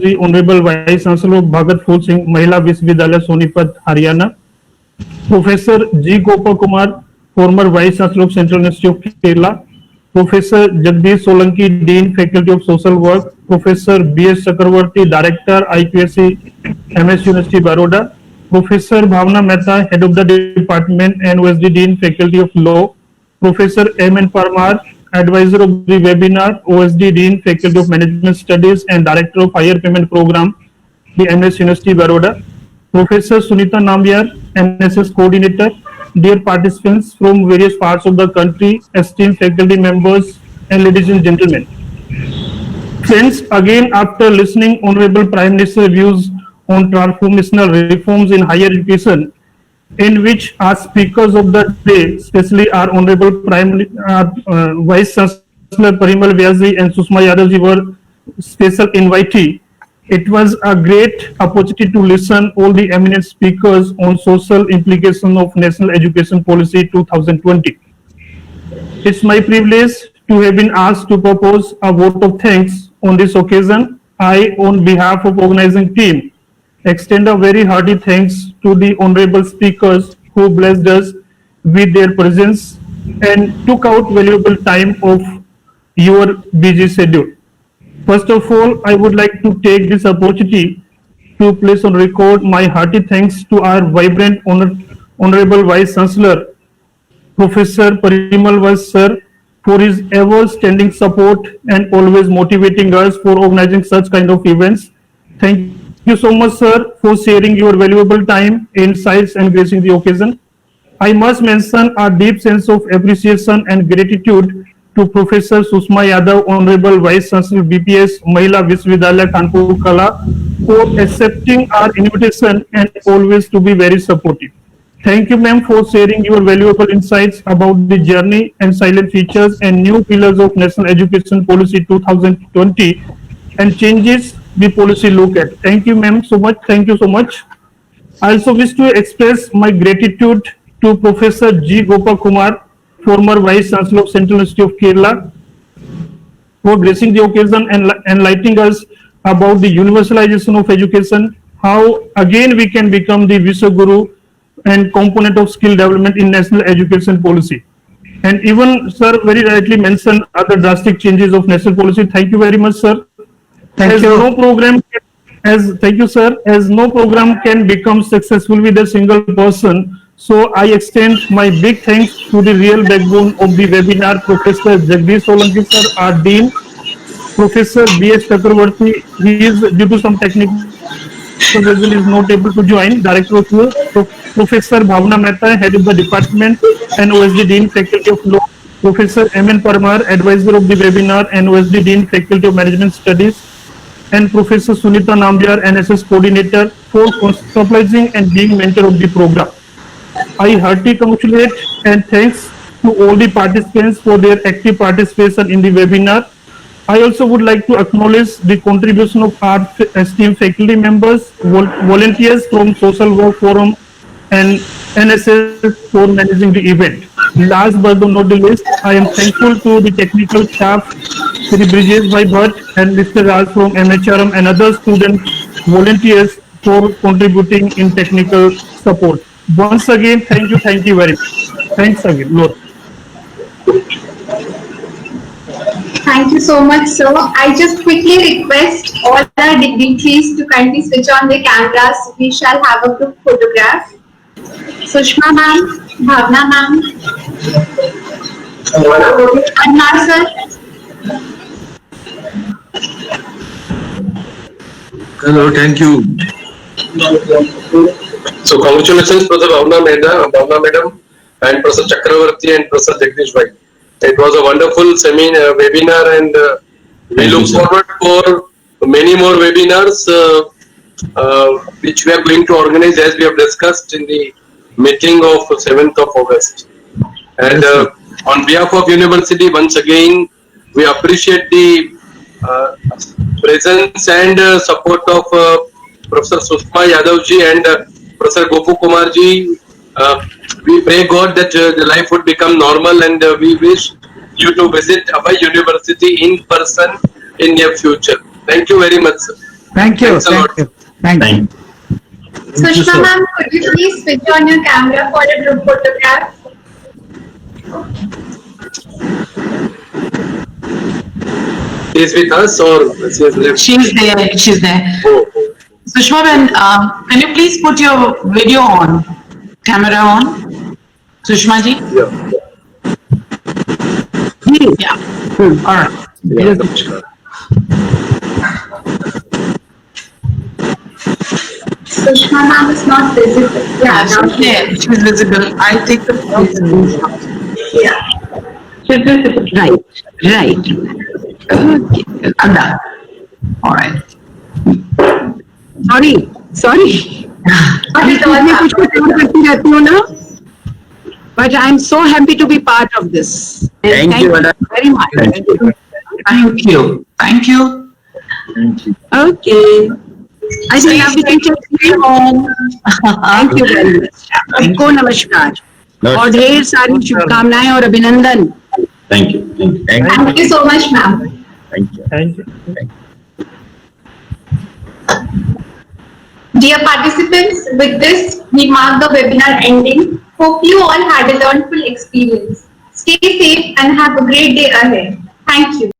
ji, Honorable Vice Chancellor of Bhagat Phul Singh Mahila Vishwavidyalaya Sonipat, Haryana, Professor G. Gopakumar, former Vice Chancellor of Central University of Kerala, Professor Jagdish Solanki, Dean, Faculty of Social Work, Professor B.S. Chakravarti, Director, IPSC, MS University, Baroda, Professor Bhavna Mehta, Head of the Department, NUSD Dean, Faculty of Law, Professor M.N. Parmar, Advisor of the webinar, OSD Dean, Faculty of Management Studies and Director of Higher Payment Program, the MS University, Baroda, Professor Sunita Nambiar, NSS Coordinator, dear participants from various parts of the country, esteemed faculty members, and ladies and gentlemen. Friends, again, after listening Honorable Prime Minister's views on transformational reforms in higher education, in which our speakers of the day, especially our Honorable Vice Chancellor Parimal Vyasji and Susma Yadav ji were special invitee, it was a great opportunity to listen all the eminent speakers on social implications of National Education Policy 2020. It's my privilege to have been asked to propose a vote of thanks on this occasion. I, on behalf of organizing team, extend a very hearty thanks to the honorable speakers who blessed us with their presence and took out valuable time of your busy schedule. First of all, I would like to take this opportunity to place on record my hearty thanks to our vibrant Honorable Vice Chancellor, Professor Parimal Vyasji sir, for his ever-standing support and always motivating us for organizing such kind of events. Thank you so much, sir, for sharing your valuable time, insights, and gracing the occasion. I must mention our deep sense of appreciation and gratitude to Professor Sushma Yadav, Honorable Vice Chancellor BPS Mahila Vishwavidyalaya Kanpur Kala, for accepting our invitation and always to be very supportive. Thank you, ma'am, for sharing your valuable insights about the journey and silent features and new pillars of National Education Policy 2020 and changes the policy look at. Thank you, ma'am, so much. Thank you so much. I also wish to express my gratitude to Professor G. Gopal Kumar, former Vice Chancellor of Central University of Kerala, for gracing the occasion and enlightening us about the universalization of education, how again we can become the Vishwaguru and component of skill development in national education policy. And even, sir, very rightly mentioned other drastic changes of national policy. Thank you very much, sir. Thank you. Thank you, sir. As no program can become successful with a single person, so I extend my big thanks to the real backbone of the webinar, Professor Jagdish Solanki, sir, our Dean, Professor B.S. Chakravarti. He is, due to some technical reason, is not able to join. Director of Law, Professor Bhavna Mehta, Head of the Department and OSD Dean, Faculty of Law, Professor M.N. Parmar, Advisor of the webinar and OSD Dean, Faculty of Management Studies, and Professor Sunita Nambiar, NSS Coordinator, for obliging and being mentor of the program. I heartily congratulate and thanks to all the participants for their active participation in the webinar. I also would like to acknowledge the contribution of our esteemed faculty members, volunteers from Social Work Forum and NSS for managing the event. Last but not the least, I am thankful to the technical staff, Sri Brijesh Bhai Bhatt and Mr. Raj from MHRM and other student volunteers for contributing in technical support. Once again, thank you very much. Thanks again, Lord. Thank you so much, sir. I just quickly request all our dignitaries to kindly switch on their cameras. We shall have a group photograph. Sushma ma'am, Bhavna ma'am, Anna sir. Hello, thank you. So congratulations, Professor Bhavna Madam, and Professor Chakravarti and Professor Jagdish Bhai. It was a wonderful webinar, and we look forward for many more webinars which we are going to organize as we have discussed in the meeting of 7th of August. And on behalf of University, once again, we appreciate the presence and support of Professor Sushma Yadav ji and Professor Gopal Kumar ji. We pray God that the life would become normal, and we wish you to visit our university in person in near future. Thank you very much, sir. Thank you. Thanks a lot. Thank you. Sushma ma'am, could you please switch on your camera for a group photograph? Is with us or she has left? She's there. Oh. Sushma, can you please put your video on, camera on? Sushma ji? Yeah. Yeah. All right. Yeah, namaskar. Sushma ma'am is not visible. Yeah, she's there. She's visible. I'll take the Yeah. She's visible. Right. Okay. I'm done. All right. Sorry. It's all happened. But I'm so happy to be part of this. And Thank you, madam. very much. Thank you. Thank you. Okay. I think now we can take you home. Thank you very much. आपको नमस्कार और ढेर सारी शुभकामनाएं और अभिनंदन. Thank you. Thank you so much, ma'am. Thank you. Dear participants, with this, we mark the webinar ending. Hope you all had a learnful experience. Stay safe and have a great day ahead. Thank you.